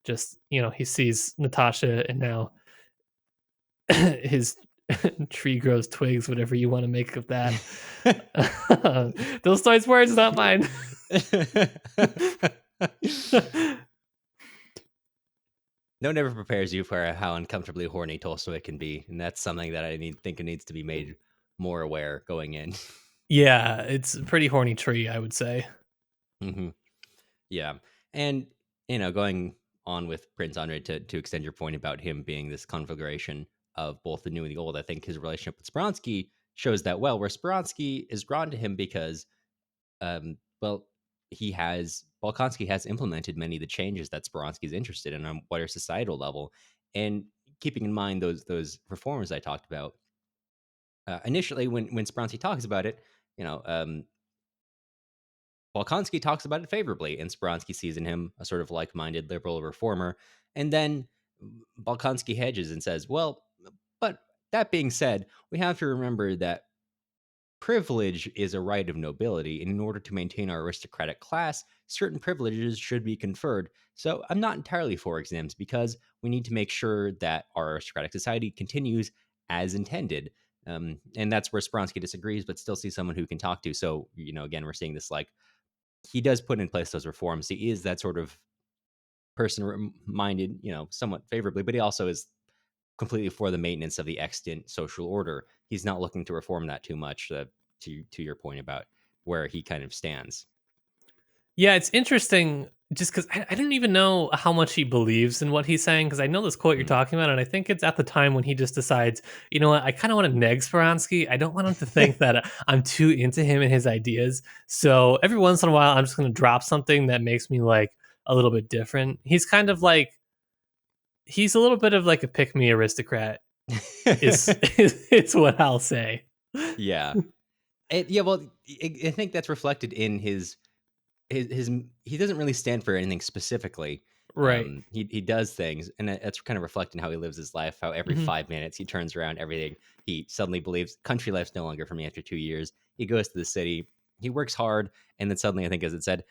S2: Just he sees Natasha, and now his tree grows twigs, whatever you want to make of that. Those Tolstoy's words, not mine.
S1: No never prepares you for how uncomfortably horny Tolstoy can be, and that's something that think it needs to be made more aware going in.
S2: Yeah, it's a pretty horny tree, I would say.
S1: hmm Yeah, and going on with Prince Andre to extend your point about him being this configuration of both the new and the old, I think his relationship with Spronsky shows that well. Where Spronsky is drawn to him because well, Bolkonsky has implemented many of the changes that Speransky is interested in on wider societal level, and keeping in mind those reforms I talked about initially, when Speransky talks about it, you know, Bolkonsky talks about it favorably, and Speransky sees in him a sort of like-minded liberal reformer, and then Bolkonsky hedges and says, "Well, but that being said, we have to remember that privilege is a right of nobility, and in order to maintain our aristocratic class, certain privileges should be conferred. So I'm not entirely for exams because we need to make sure that our aristocratic society continues as intended." And that's where Spronsky disagrees, but still sees someone who can talk to. So, again, we're seeing this like he does put in place those reforms. He is that sort of person minded, somewhat favorably, but he also is completely for the maintenance of the extant social order. He's not looking to reform that too much. To your point about where he kind of stands.
S2: Yeah, it's interesting just because I don't even know how much he believes in what he's saying because I know this quote you're
S1: Mm.
S2: talking about, and I think it's at the time when he just decides, you know what, I kind of want to neg Speransky. I don't want him to think that I'm too into him and his ideas. So every once in a while, I'm just going to drop something that makes me like a little bit different. He's kind of like, he's a little bit of like a pick me aristocrat, is what I'll say.
S1: Yeah. Yeah, well, I think that's reflected in his he doesn't really stand for anything specifically.
S2: Right.
S1: He does things, and that's kind of reflecting how he lives his life. How every
S2: Hmm.
S1: 5 minutes he turns around everything. He suddenly believes country life's no longer for me after 2 years. He goes to the city. He works hard, and then suddenly, I think, as it said,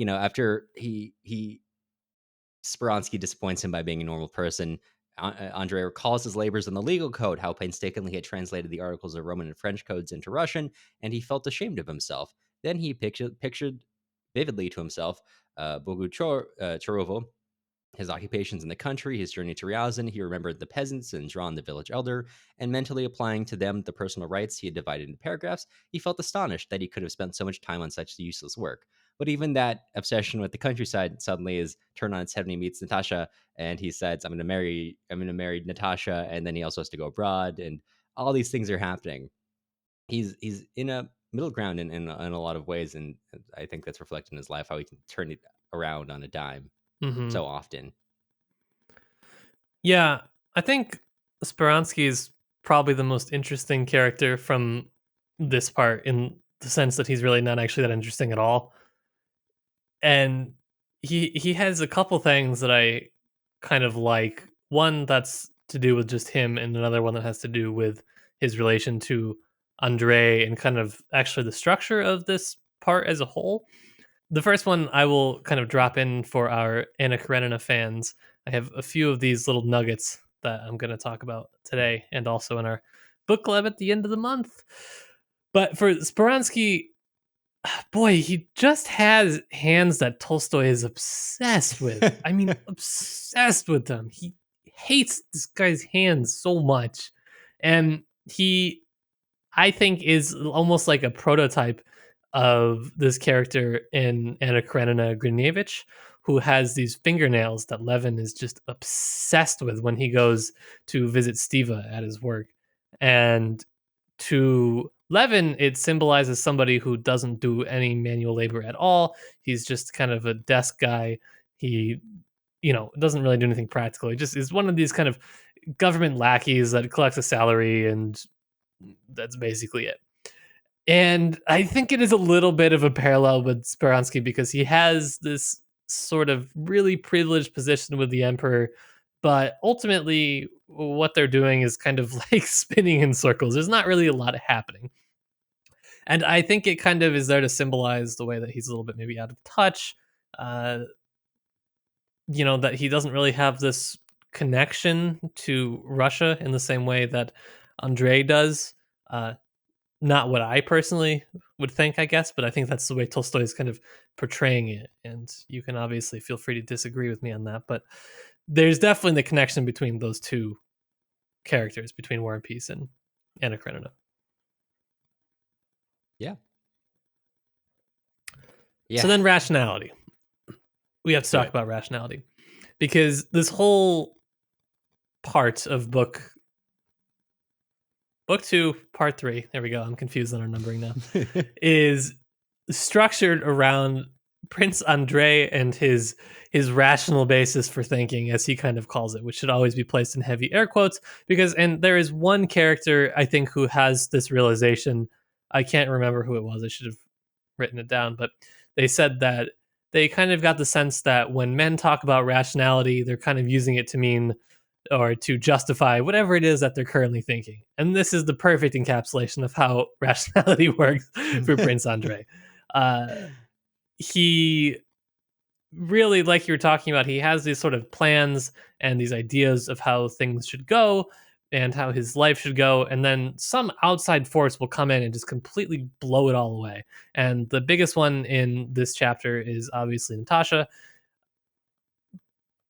S1: after he Speransky disappoints him by being a normal person. Andre recalls his labors in the legal code, how painstakingly he had translated the articles of Roman and French codes into Russian, and he felt ashamed of himself. Then he pictured vividly to himself Boguchorovo, his occupations in the country, his journey to Ryazan. He remembered the peasants and drawn the village elder, and mentally applying to them the personal rights he had divided into paragraphs, he felt astonished that he could have spent so much time on such useless work. But even that obsession with the countryside suddenly is turned on its head when he meets Natasha, and he says, I'm gonna marry Natasha," and then he also has to go abroad, and all these things are happening. He's in a middle ground in a lot of ways, and I think that's reflected in his life, how he can turn it around on a dime
S2: Hmm.
S1: so often.
S2: Yeah, I think Speransky is probably the most interesting character from this part in the sense that he's really not actually that interesting at all. And he has a couple things that I kind of like. One that's to do with just him, and another one that has to do with his relation to Andre and kind of actually the structure of this part as a whole. The first one I will kind of drop in for our Anna Karenina fans. I have a few of these little nuggets that I'm going to talk about today and also in our book club at the end of the month. But for Speransky, boy, he just has hands that Tolstoy is obsessed with. I mean, obsessed with them. He hates this guy's hands so much. And he, I think, is almost like a prototype of this character in Anna Karenina Grinevich, who has these fingernails that Levin is just obsessed with when he goes to visit Stiva at his work. And to Levin, it symbolizes somebody who doesn't do any manual labor at all. He's just kind of a desk guy. He, doesn't really do anything practical. He just is one of these kind of government lackeys that collects a salary, and that's basically it. And I think it is a little bit of a parallel with Speransky because he has this sort of really privileged position with the emperor, but ultimately what they're doing is kind of like spinning in circles. There's not really a lot happening. And I think it kind of is there to symbolize the way that he's a little bit maybe out of touch. Uh, that he doesn't really have this connection to Russia in the same way that Andre does. Uh, Not what I personally would think, I guess, but I think that's the way Tolstoy is kind of portraying it. And you can obviously feel free to disagree with me on that, but there's definitely the connection between those two characters, between War and Peace and Anna Karenina.
S1: Yeah.
S2: So
S1: Yeah.
S2: then rationality. We have
S1: Let's
S2: to
S1: do
S2: talk
S1: it.
S2: about rationality because this whole part of book 2, part 3, there we go. I'm confused on our numbering now. Is structured around Prince Andre and his rational basis for thinking, as he kind of calls it, which should always be placed in heavy air quotes and there is one character I think who has this realization. I can't remember who it was. I should have written it down, but they said that they kind of got the sense that when men talk about rationality, they're kind of using it to mean or to justify whatever it is that they're currently thinking. And this is the perfect encapsulation of how rationality works for Prince Andre. Uh, he really, like you were talking about, he has these sort of plans and these ideas of how things should go and how his life should go. And then some outside force will come in and just completely blow it all away. And the biggest one in this chapter is obviously Natasha.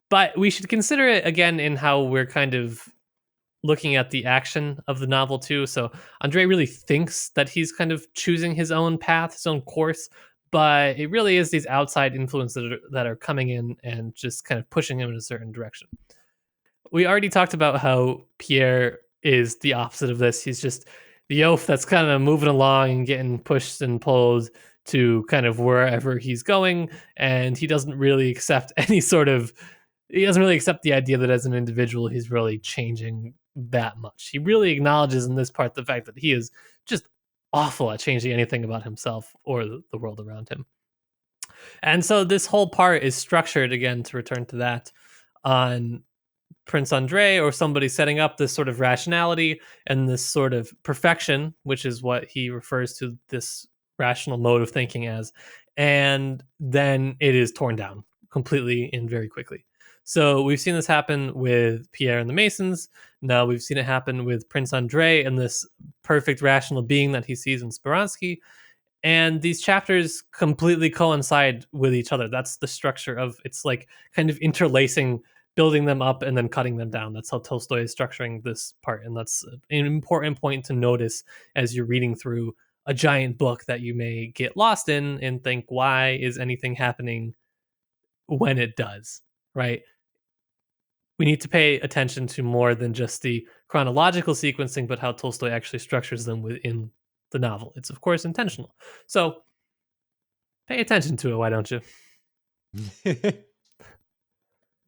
S2: But we should consider it again in how we're kind of looking at the action of the novel too. So Andre really thinks that he's kind of choosing his own path, his own course, but it really is these outside influences that are coming in and just kind of pushing him in a certain direction. We already talked about how Pierre is the opposite of this. He's just the oaf that's kind of moving along and getting pushed and pulled to kind of wherever he's going, and he doesn't really accept any sort of he doesn't really accept the idea that as an individual he's really changing that much. He really acknowledges in this part the fact that he is just awful at changing anything about himself or the world around him. And so this whole part is structured, again, to return to that, on Prince Andre or somebody setting up this sort of rationality and this sort of perfection, which is what he refers to this rational mode of thinking as. And then it is torn down completely and very quickly. So we've seen this happen with Pierre and the Masons. Now we've seen it happen with Prince Andre and this perfect rational being that he sees in Speransky. And these chapters completely coincide with each other. That's the structure of it's like kind of interlacing, building them up and then cutting them down. That's how Tolstoy is structuring this part, and that's an important point to notice as you're reading through a giant book that you may get lost in and think, why is anything happening when it does, right? We need to pay attention to more than just the chronological sequencing, but how Tolstoy actually structures them within the novel. It's of course intentional. So pay attention to it, why don't you?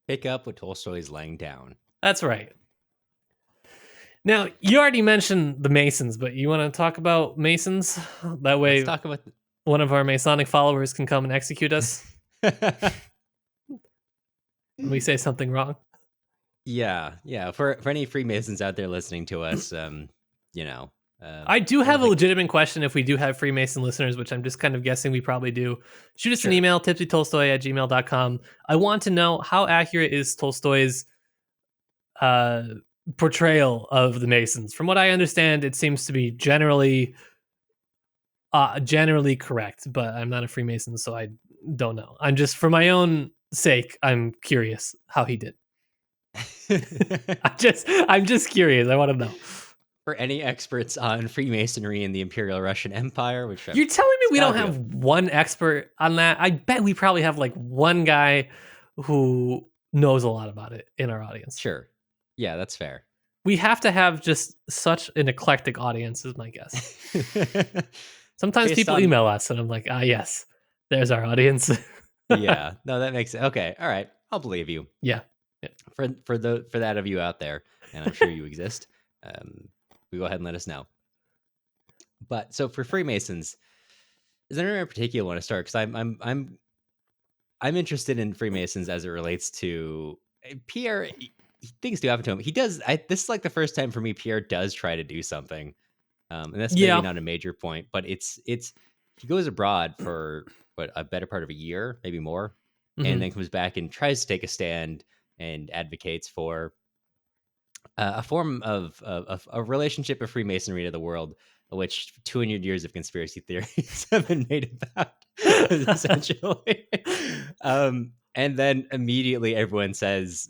S1: Pick up what Tolstoy is laying down.
S2: That's right. Now, you already mentioned the Masons, but you want to talk about Masons? That way,
S1: Let's talk about
S2: one of our Masonic followers can come and execute us when we say something wrong.
S1: Yeah. For any Freemasons out there listening to us,
S2: I do have a legitimate question if we do have Freemason listeners, which I'm just kind of guessing we probably do. Shoot us an email, tipsytolstoy@gmail.com. I want to know, how accurate is Tolstoy's portrayal of the Masons? From what I understand, it seems to be generally correct, but I'm not a Freemason, so I don't know. I'm just, for my own sake, I'm curious how he did. I'm just curious. I want to know.
S1: For any experts on Freemasonry in the Imperial Russian Empire, which
S2: you're telling me we don't have one expert on that? I bet we probably have like one guy who knows a lot about it in our audience.
S1: Sure. Yeah, that's fair.
S2: We have to have just such an eclectic audience, is my guess. Sometimes people email us and I'm like, yes, there's our audience.
S1: Yeah, no, that makes it okay. All right, I'll believe you.
S2: Yeah.
S1: For that of you out there, and I'm sure you exist, we go ahead and let us know. But so for Freemasons, is there anywhere in particular you want to start? Because I'm interested in Freemasons as it relates to Pierre. Things do happen to him. He does. This is like the first time for me Pierre does try to do something, and that's maybe not a major point, but it's he goes abroad for a better part of a year, maybe more, and then comes back and tries to take a stand and advocates for a form of a relationship of Freemasonry to the world, which 200 years of conspiracy theories have been made about, essentially. And then immediately everyone says,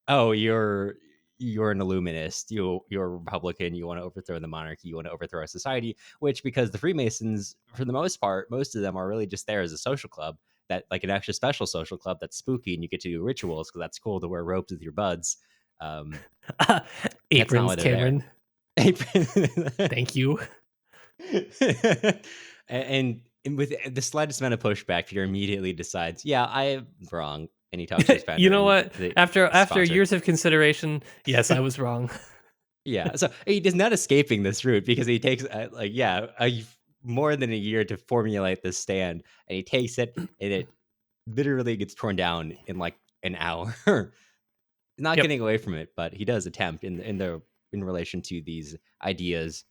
S1: "Oh, you're an Illuminist. You're a Republican. You want to overthrow the monarchy. You want to overthrow our society." Which, because the Freemasons, for the most part, most of them are really just there as a social club, that like an extra special social club that's spooky, and you get to do rituals because that's cool to wear robes with your buds.
S2: Aprons, Cameron. Thank you.
S1: and with the slightest amount of pushback, Peter immediately decides, "Yeah, I'm wrong." And he talks to his founder.
S2: You know what? After years of consideration, yes, I was wrong.
S1: Yeah, so he is not escaping this route because he takes more than a year to formulate this stand, and he takes it, and it literally gets torn down in like an hour. Not getting away from it, but he does attempt in relation to these ideas,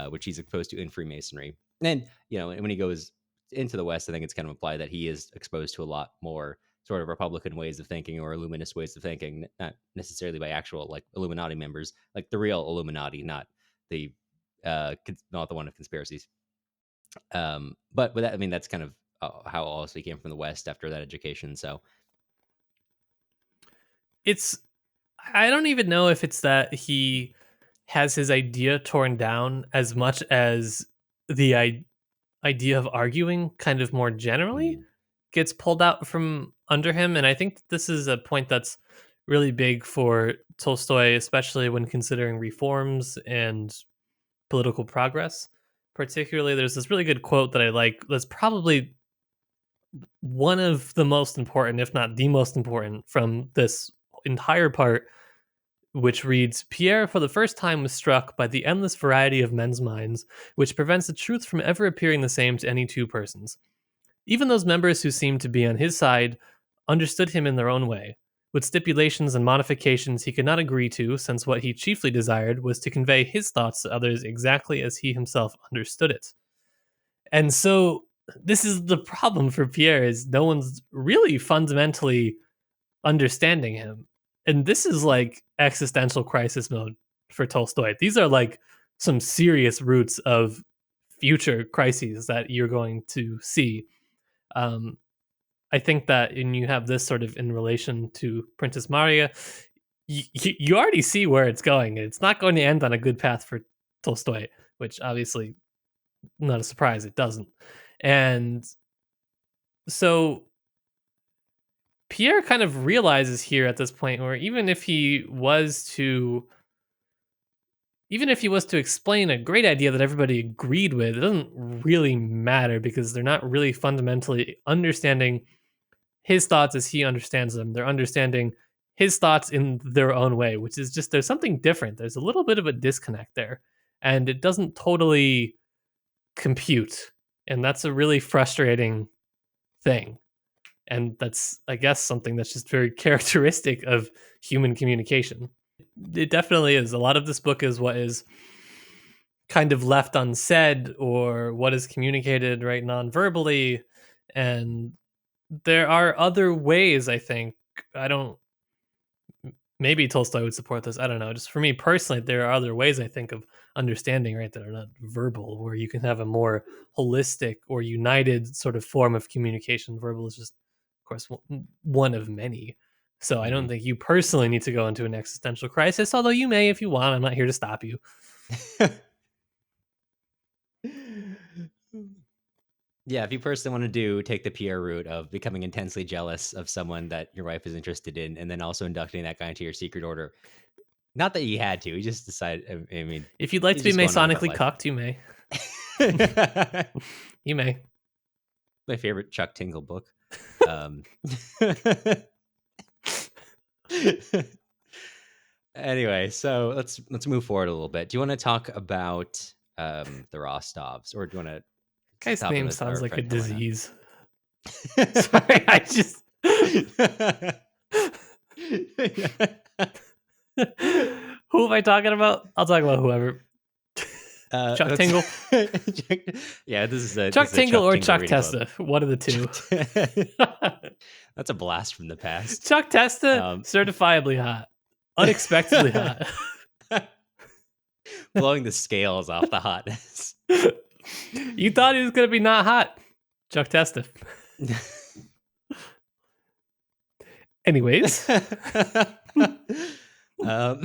S1: which he's exposed to in Freemasonry. And when he goes into the West, I think it's kind of implied that he is exposed to a lot more sort of Republican ways of thinking or Illuminist ways of thinking, not necessarily by actual like Illuminati members, like the real Illuminati, not the one of conspiracies. But with that, I mean, that's kind of how also he came from the West after that education. So
S2: I don't even know if it's that he has his idea torn down as much as the idea of arguing kind of more generally
S1: Mm,
S2: gets pulled out from under him. And I think this is a point that's really big for Tolstoy, especially when considering reforms and political progress. Particularly, there's this really good quote that I like that's probably one of the most important, if not the most important, from this entire part, which reads Pierre, for the first time, was struck by the endless variety of men's minds, which prevents the truth from ever appearing the same to any two persons. Even those members who seemed to be on his side understood him in their own way, with stipulations and modifications he could not agree to, since what he chiefly desired was to convey his thoughts to others exactly as he himself understood it. And so this is the problem for Pierre is no one's really fundamentally understanding him. And this is like existential crisis mode for Tolstoy. These are like some serious roots of future crises that you're going to see. Um, I think that, and you have this sort of in relation to Princess Marya, you already see where it's going. It's not going to end on a good path for Tolstoy, which obviously not a surprise. It doesn't. And so Pierre kind of realizes here at this point where even if he was to explain a great idea that everybody agreed with, it doesn't really matter because they're not really fundamentally understanding his thoughts as he understands them. They're understanding his thoughts in their own way, which is just there's something different. There's a little bit of a disconnect there, and it doesn't totally compute. And that's a really frustrating thing. And that's, I guess, something that's just very characteristic of human communication. It definitely is. A lot of this book is what is kind of left unsaid or what is communicated right non-verbally. And there are other ways, I think. I don't, maybe Tolstoy would support this. I don't know. Just for me personally, there are other ways I think of understanding, right, that are not verbal, where you can have a more holistic or united sort of form of communication. Verbal is just, of course, one of many. So I don't
S1: mhm.
S2: think you personally need to go into an existential crisis, although you may if you want. I'm not here to stop you.
S1: Yeah, if you personally want to take the Pierre route of becoming intensely jealous of someone that your wife is interested in, and then also inducting that guy into your secret order. Not that you had to, you just decided. I mean,
S2: If you'd like to
S1: he's
S2: be
S1: just going on about
S2: masonically
S1: life.
S2: cucked, you may. You may.
S1: My favorite Chuck Tingle book. Um, anyway, so let's move forward a little bit. Do you want to talk about the Rostovs, or do you want to
S2: Guy's
S1: stop
S2: name
S1: with
S2: sounds
S1: our
S2: like a
S1: friend Helena?
S2: disease. Sorry, I just. Who am I talking about? I'll talk about whoever. Chuck
S1: Let's
S2: Tingle.
S1: yeah, this
S2: Chuck
S1: is a
S2: Tingle
S1: Chuck
S2: or
S1: Tingle
S2: Chuck
S1: reading club.
S2: Testa. One of the two.
S1: That's a blast from the past.
S2: Chuck Testa,
S1: Um,
S2: certifiably hot. Unexpectedly hot.
S1: blowing the scales off the hotness.
S2: You thought he was going to be not hot. Chuck Testa. Anyways.
S1: um,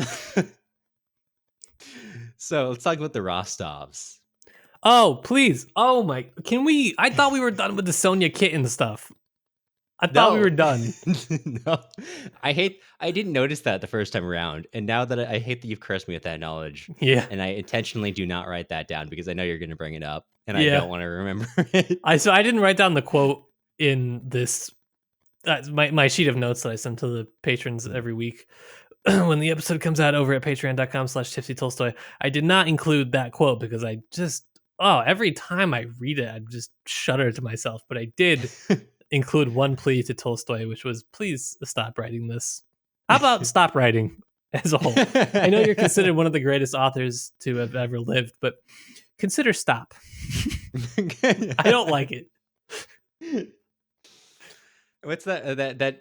S1: so let's talk about the Rostovs.
S2: Oh, please. Oh my. Can we? I thought we were done with the Sonia Kitten stuff. I thought we
S1: No,
S2: were done.
S1: no, I didn't notice that the first time around, and now that I hate that you've cursed me with that knowledge,
S2: Yeah.
S1: and I intentionally do not write that down because I know you're going to bring it up, and I
S2: Yeah.
S1: don't want to remember it.
S2: So I didn't write down the quote in this my sheet of notes that I send to the patrons every week when the episode comes out over at patreon.com/tipsy Tolstoy. I did not include that quote because I just every time I read it, I just shudder to myself. But I did include one plea to Tolstoy, which was please stop writing this. How about stop writing as a whole? I know you're considered one of the greatest authors to have ever lived, but consider stop. I don't like it.
S1: What's that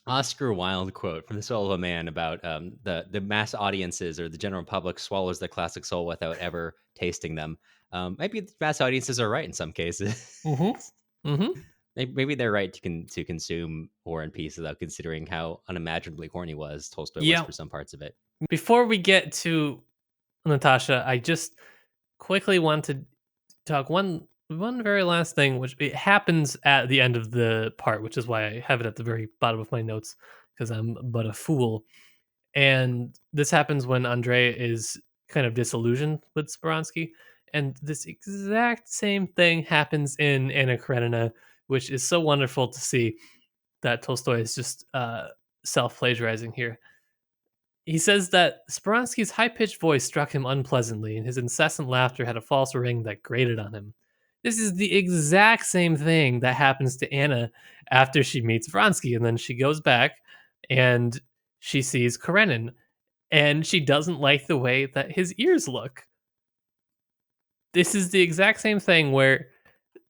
S1: Oscar Wilde quote from The Soul of a Man about the mass audiences or the general public swallows the classic soul without ever tasting them? Maybe the mass audiences are right in some cases.
S2: Mm-hmm. Mm-hmm.
S1: Maybe they're right to consume War and Peace without considering how unimaginably horny Tolstoy was
S2: Yeah.
S1: for some parts of it.
S2: Before we get to Natasha, I just quickly want to talk one very last thing, which it happens at the end of the part, which is why I have it at the very bottom of my notes because I'm but a fool. And this happens when Andrea is kind of disillusioned with Speransky. And this exact same thing happens in Anna Karenina, which is so wonderful to see that Tolstoy is just self plagiarizing here. He says that Speransky's high pitched voice struck him unpleasantly, and his incessant laughter had a false ring that grated on him. This is the exact same thing that happens to Anna after she meets Vronsky, and then she goes back and she sees Karenin, and she doesn't like the way that his ears look. This is the exact same thing where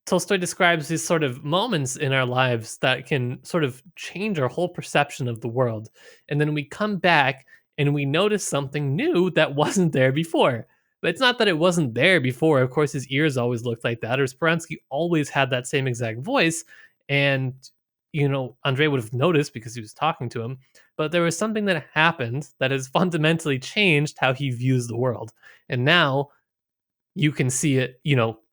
S2: Tolstoy describes these sort of moments in our lives that can sort of change our whole perception of the world. And then we come back and we notice something new that wasn't there before. But it's not that it wasn't there before. Of course, his ears always looked like that, or Speransky always had that same exact voice. And, Andre would have noticed because he was talking to him. But there was something that happened that has fundamentally changed how he views the world. And now you can see it,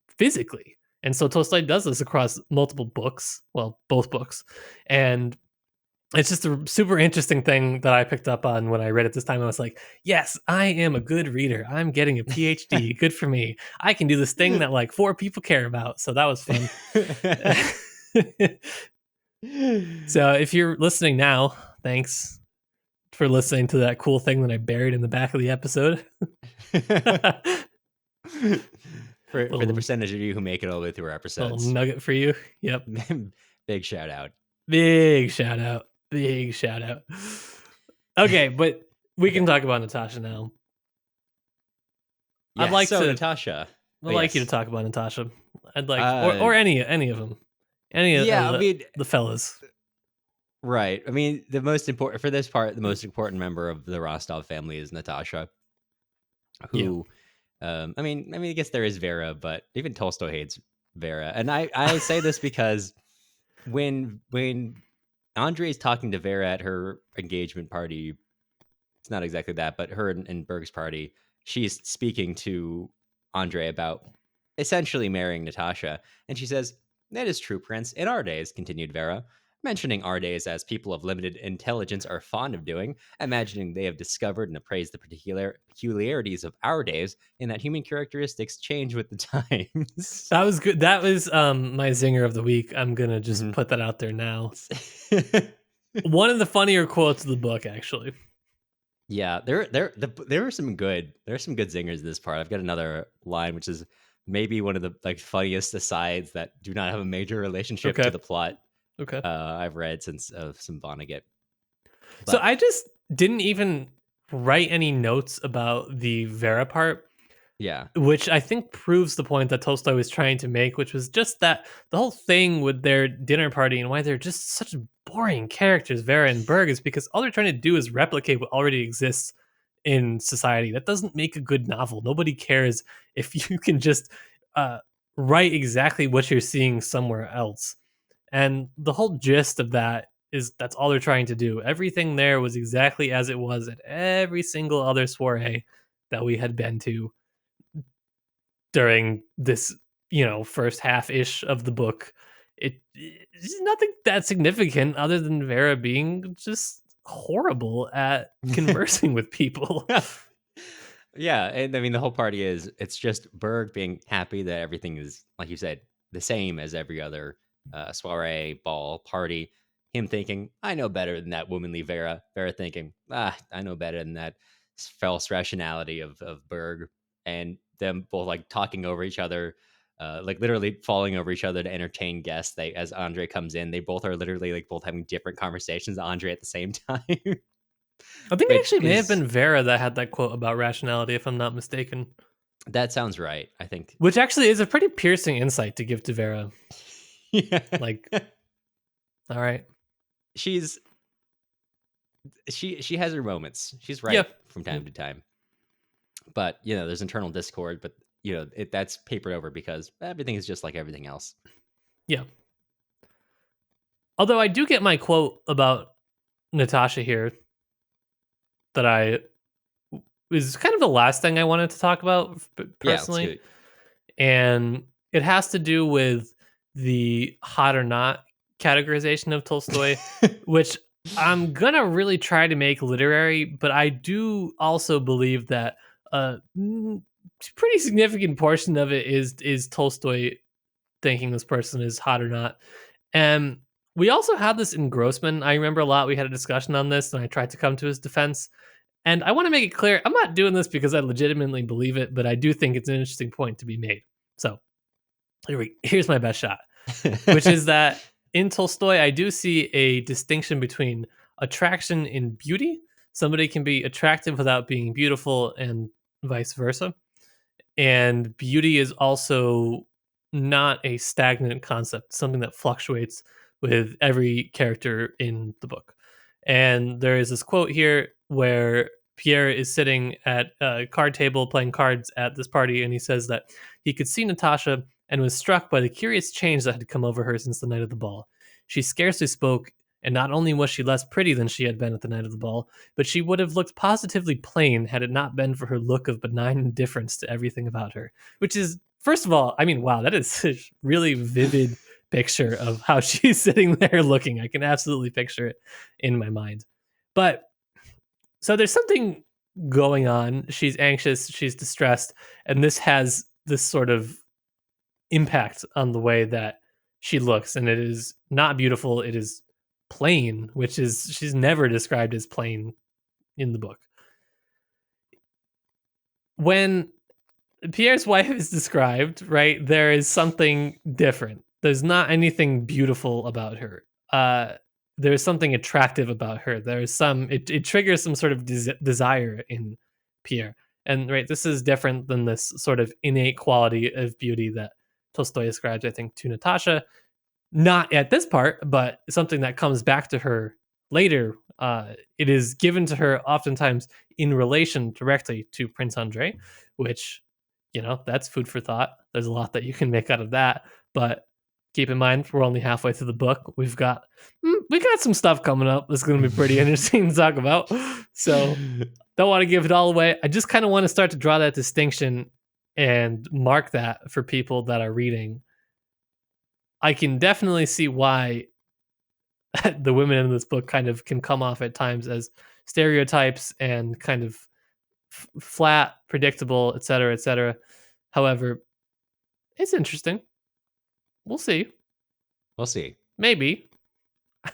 S2: physically. And so Tolstoy does this across multiple books, well, both books. And it's just a super interesting thing that I picked up on when I read it this time. I was like, yes, I am a good reader. I'm getting a PhD. Good for me. I can do this thing that like 4 people care about. So that was fun. So if you're listening now, thanks for listening to that cool thing that I buried in the back of the episode.
S1: For the percentage of you who make it all the way through our
S2: Little
S1: episodes.
S2: nugget for you. Yep.
S1: Big shout out.
S2: Big shout out. Big shout out. Okay, but we can talk about Natasha now.
S1: Yes,
S2: I'd like to
S1: Natasha.
S2: I'd like you to talk about Natasha. I'd like or any of them. Any of the fellas.
S1: Right. I mean, the most important for this part, the most important member of the Rostov family is Natasha. Who I guess there is Vera, but even Tolstoy hates Vera. And I say this because when Andrei's talking to Vera at her engagement party, it's not exactly that, but her and Berg's party, she's speaking to Andrei about essentially marrying Natasha. And she says, "That is true, Prince. In our days," continued Vera, mentioning our days as people of limited intelligence are fond of doing, imagining they have discovered and appraised the peculiarities of our days, and that human characteristics change with the times.
S2: That was good. That was my zinger of the week. I'm gonna just put that out there now. One of the funnier quotes of the book, actually.
S1: Yeah, there are some good zingers in this part. I've got another line which is maybe one of the funniest asides that do not have a major relationship to the plot.
S2: Okay.
S1: I've read since some Vonnegut.
S2: So I just didn't even write any notes about the Vera part.
S1: Yeah.
S2: Which I think proves the point that Tolstoy was trying to make, which was just that the whole thing with their dinner party and why they're just such boring characters, Vera and Berg, is because all they're trying to do is replicate what already exists in society. That doesn't make a good novel. Nobody cares if you can just write exactly what you're seeing somewhere else. And the whole gist of that is that's all they're trying to do. Everything there was exactly as it was at every single other soiree that we had been to during this, first half-ish of the book. It's nothing that significant other than Vera being just horrible at conversing with people.
S1: Yeah, and I mean the whole party it's just Berg being happy that everything is, like you said, the same as every other soiree, ball, party. Him thinking, I know better than that womanly Vera. Vera thinking, I know better than that false rationality of Berg. And them both talking over each other, literally falling over each other to entertain guests. As Andre comes in, they both are literally both having different conversations with Andre at the same time.
S2: I think it actually may have been Vera that had that quote about rationality, if I'm not mistaken.
S1: That sounds right, I think.
S2: Which actually is a pretty piercing insight to give to Vera.
S1: Yeah.
S2: All right.
S1: She has her moments. She's right from time to time. But, there's internal discord, but that's papered over because everything is just like everything else.
S2: Yeah. Although I do get my quote about Natasha here that I is kind of the last thing I wanted to talk about
S1: Yeah, let's do
S2: personally,
S1: it.
S2: and it has to do with the hot or not categorization of Tolstoy, which I'm gonna really try to make literary, but I do also believe that a pretty significant portion of it is Tolstoy thinking this person is hot or not. And we also had this in Grossman. I remember a lot. We had a discussion on this, and I tried to come to his defense. And I want to make it clear I'm not doing this because I legitimately believe it, but I do think it's an interesting point to be made. So here's my best shot, which is that in Tolstoy, I do see a distinction between attraction and beauty. Somebody can be attractive without being beautiful, and vice versa. And beauty is also not a stagnant concept, something that fluctuates with every character in the book. And there is this quote here where Pierre is sitting at a card table playing cards at this party, and he says that he could see Natasha and was struck by the curious change that had come over her since the night of the ball. She scarcely spoke, and not only was she less pretty than she had been at the night of the ball, but she would have looked positively plain had it not been for her look of benign indifference to everything about her. Which is, first of all, I mean, wow, that is a really vivid picture of how she's sitting there looking. I can absolutely picture it in my mind. But so there's something going on. She's anxious, she's distressed, and this has this sort of impact on the way that she looks. And it is not beautiful, it is plain, which is she's never described as plain in the book. When Pierre's wife is described, right, there is something different. There's not anything beautiful about her. There's something attractive about her. There's some it triggers some sort of desire in Pierre. And right, this is different than this sort of innate quality of beauty that Tolstoy ascribes, I think, to Natasha. Not at this part, but something that comes back to her later. It is given to her oftentimes in relation directly to Prince Andrei, which, that's food for thought. There's a lot that you can make out of that. But keep in mind, we're only halfway through the book. We got some stuff coming up that's going to be pretty interesting to talk about. So don't want to give it all away. I just kind of want to start to draw that distinction and mark that for people that are reading. I can definitely see why the women in this book kind of can come off at times as stereotypes and kind of flat, predictable, etc., etc. However, it's interesting. We'll see.
S1: We'll see.
S2: Maybe. I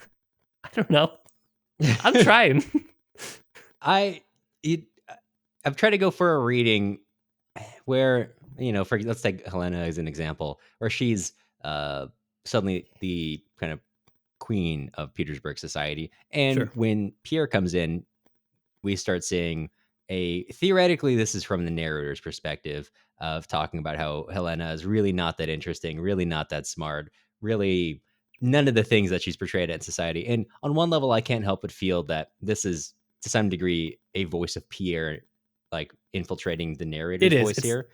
S2: don't know. I'm trying.
S1: I it, I've tried to go for a reading where for let's take Helena as an example, where she's suddenly the kind of queen of Petersburg society, and
S2: Sure.
S1: when Pierre comes in, we start seeing a theoretically this is from the narrator's perspective of talking about how Helena is really not that interesting, really not that smart, really none of the things that she's portrayed in society. And on one level, I can't help but feel that this is to some degree a voice of Pierre, like infiltrating the
S2: It
S1: narrator's
S2: is.
S1: voice
S2: It's
S1: here.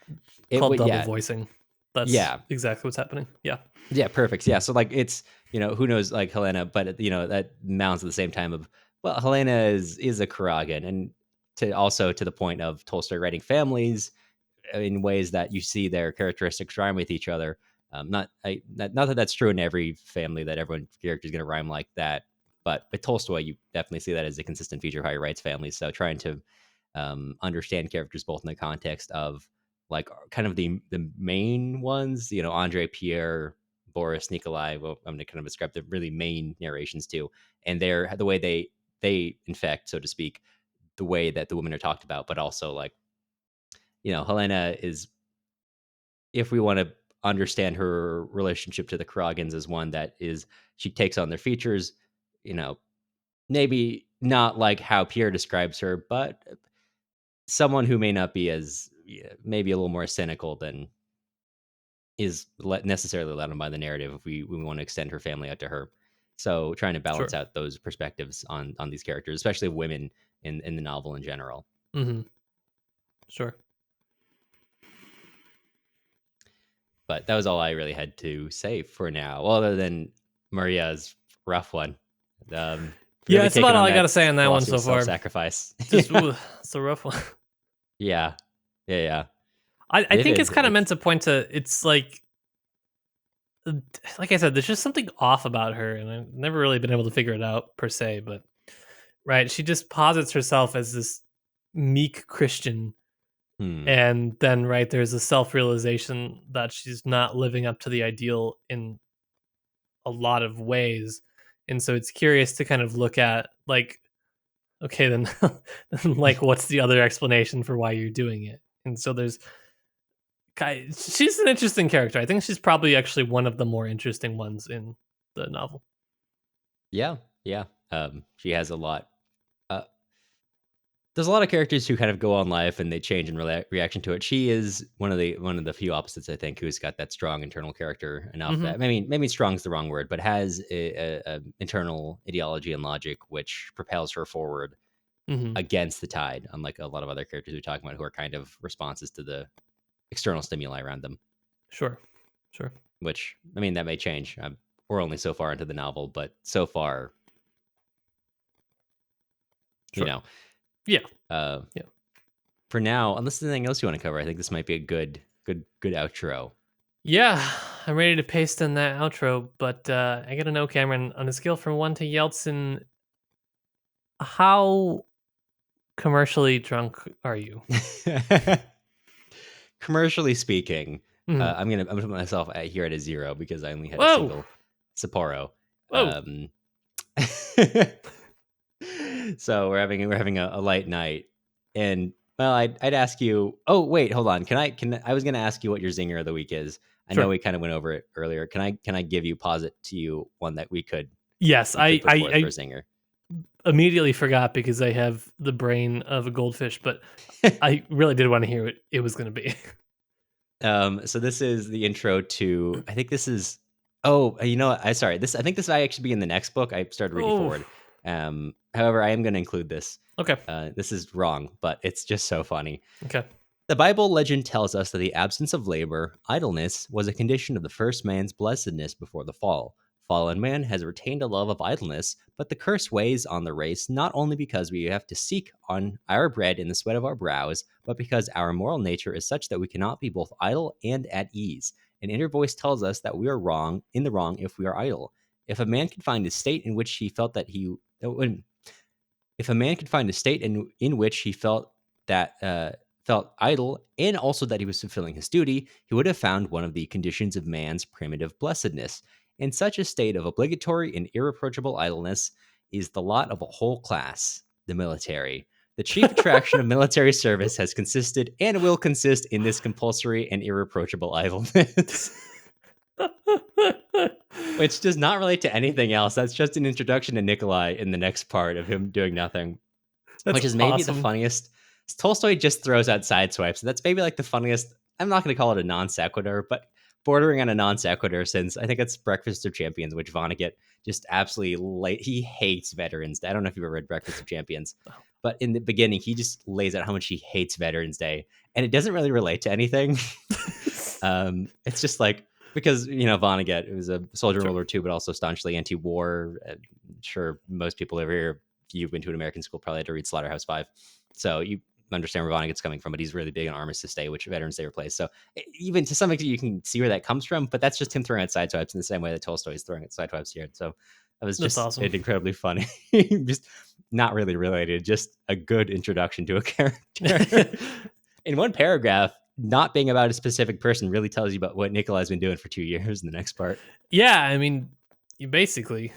S1: It
S2: called
S1: would,
S2: double
S1: yeah,
S2: voicing. That's
S1: yeah,
S2: exactly what's happening. Yeah.
S1: yeah, perfect. Yeah, so like it's who knows like Helena, but that mounts at the same time of well, Helena is a Karagan, and to also to the point of Tolstoy writing families in ways that you see their characteristics rhyme with each other. Not that that's true in every family that everyone character is going to rhyme like that, but with Tolstoy, you definitely see that as a consistent feature of how he writes families. So trying to understand characters both in the context of like kind of the main ones, Andre, Pierre, Boris, Nikolai. Well, I'm going to kind of describe the really main narrations too, and they're the way they infect, so to speak, the way that the women are talked about, but also like Helena is, if we want to understand her relationship to the Krogans, as one that is she takes on their features, you know, maybe not like how Pierre describes her, but someone who may not be as maybe a little more cynical than is necessarily allowed on by the narrative if we want to extend her family out to her. So trying to balance
S2: Sure.
S1: out those perspectives on these characters, especially women in the novel in general.
S2: Mm-hmm. Sure.
S1: But that was all I really had to say for now, other than Maria's rough one.
S2: Yeah,
S1: Really
S2: it's about
S1: taking
S2: all
S1: on
S2: I
S1: that
S2: gotta say on that one
S1: philosophy
S2: so
S1: of
S2: far.
S1: self-sacrifice.
S2: Just it's a rough one.
S1: Yeah. Yeah.
S2: I think it's
S1: Vivid.
S2: kind of meant to point to it's like I said, there's just something off about her, and I've never really been able to figure it out per se. But right, she just posits herself as this meek Christian,
S1: Hmm.
S2: and then right there's a self realization that she's not living up to the ideal in a lot of ways, and so it's curious to kind of look at like, okay, then, then like what's the other explanation for why you're doing it? And so she's an interesting character. I think she's probably actually one of the more interesting ones in the novel.
S1: Yeah. She has a lot. Uh, there's a lot of characters who kind of go on life and they change in reaction to it. She is one of the few opposites, I think, who's got that strong internal character enough
S2: Hmm.
S1: that maybe strong is the wrong word, but has a internal ideology and logic which propels her forward
S2: Hmm.
S1: against the tide, unlike a lot of other characters we talk about who are kind of responses to the external stimuli around them.
S2: Sure.
S1: Which that may change. We're only so far into the novel, but so far, you
S2: Sure.
S1: know,
S2: Yeah.
S1: uh,
S2: Yeah.
S1: for now, unless there's anything else you want to cover, I think this might be a good outro.
S2: Yeah. I'm ready to paste in that outro, but I gotta know, Cameron, on a scale from 1 to Yeltsin, how commercially drunk are you?
S1: Commercially speaking,
S2: Mhm.
S1: I'm gonna put myself here at a 0 because I only had a
S2: Whoa.
S1: single Sapporo.
S2: Whoa.
S1: Um, so we're having a light night, and well, I'd ask you. Oh wait, hold on. I was gonna ask you what your zinger of the week is. I know
S2: Sure.
S1: we kind of went over it earlier. Can I give you posit to you one that
S2: Yes,
S1: we could put forth for a
S2: I
S1: zinger?
S2: immediately forgot because I have the brain of a goldfish, but I really did want to hear what it was going to be.
S1: So this is the intro to. I think this is. Oh, you know what? Sorry. I think this might actually be in the next book. I started reading
S2: Oh,
S1: forward. However, I am going to include this.
S2: okay.
S1: This is wrong, but it's just so funny.
S2: Okay.
S1: The Bible legend tells us that the absence of labor, idleness, was a condition of the first man's blessedness before the fall. Fallen man has retained a love of idleness, but the curse weighs on the race not only because we have to seek on our bread in the sweat of our brows, but because our moral nature is such that we cannot be both idle and at ease. An inner voice tells us that we are in the wrong if we are idle. If a man could find a state in which he felt that he if a man could find a state in which he felt that felt idle and also that he was fulfilling his duty, he would have found one of the conditions of man's primitive blessedness. In such a state of obligatory and irreproachable idleness is the lot of a whole class, the military. The chief attraction of military service has consisted and will consist in this compulsory and irreproachable idleness. Which does not relate to anything else. That's just an introduction to Nikolai in the next part of him doing nothing,
S2: That's
S1: which is maybe the
S2: awesome.
S1: funniest. Tolstoy just throws out side swipes. That's maybe like the funniest. I'm not going to call it a non sequitur, but bordering on a non sequitur, since I think it's Breakfast of Champions, which Vonnegut just absolutely he hates Veterans Day. I don't know if you've ever read Breakfast of Champions, but in the beginning, he just lays out how much he hates Veterans Day, and it doesn't really relate to anything. It's just like, because Vonnegut was a soldier in
S2: Sure.
S1: World War II, but also staunchly anti-war. Sure, most people over here, if you've been to an American school, probably had to read Slaughterhouse-Five, so you understand where Vonnegut's coming from. But he's really big on Armistice Day, which Veterans Day replaced. So even to some extent, you can see where that comes from. But that's just him throwing out sideswipes in the same way that Tolstoy is throwing out sideswipes here. So that was
S2: That's
S1: just
S2: awesome.
S1: an incredibly funny, just not really related, just a good introduction to a character. In one paragraph, not being about a specific person really tells you about what Nikolai's been doing for 2 years in the next part.
S2: Yeah, I mean, you basically,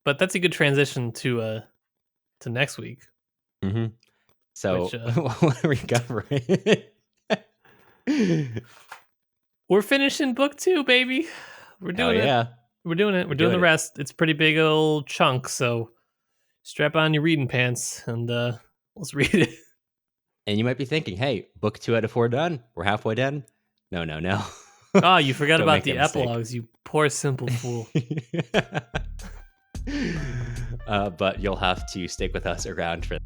S2: but that's a good transition to next week,
S1: Mm-hmm.
S2: which
S1: So what are we covering?
S2: we're finishing book 2, baby. We're
S1: Hell
S2: doing it.
S1: yeah.
S2: We're doing it. We're doing the
S1: it.
S2: rest. It's a pretty big old chunk, so strap on your reading pants and let's read it.
S1: And you might be thinking, hey, book 2 out of 4 done. We're halfway done. No.
S2: Oh, you forgot
S1: Don't
S2: about
S1: make
S2: the
S1: that mistake.
S2: epilogues, you poor simple fool.
S1: But you'll have to stick with us around for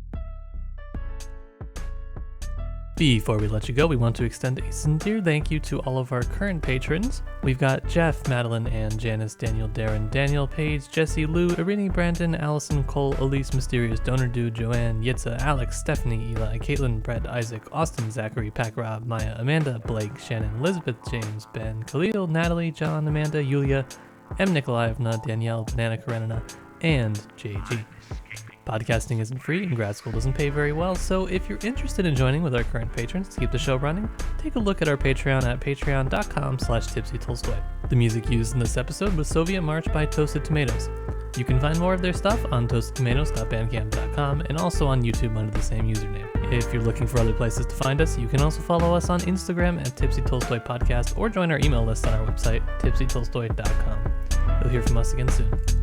S2: Before we let you go, we want to extend a sincere thank you to all of our current patrons. We've got Jeff, Madeline, Ann, Janice, Daniel, Darren, Daniel, Paige, Jesse, Lou, Irini, Brandon, Allison, Cole, Elise, Mysterious, Donor Dude, Joanne, Yitza, Alex, Stephanie, Eli, Caitlin, Brett, Isaac, Austin, Zachary, Pack Rob, Maya, Amanda, Blake, Shannon, Elizabeth, James, Ben, Khalil, Natalie, John, Amanda, Yulia, M. Nikolaevna, Danielle, Banana Karenina, and JG. Podcasting isn't free and grad school doesn't pay very well, so if you're interested in joining with our current patrons to keep the show running, take a look at our Patreon at patreon.com/tipsytolstoy. The music used in this episode was Soviet March by Toasted Tomatoes. You can find more of their stuff on toastedtomatoes.bandcamp.com and also on YouTube under the same username. If you're looking for other places to find us, you can also follow us on Instagram at Tipsy Tolstoy Podcast or join our email list on our website, tipsytolstoy.com. You'll hear from us again soon.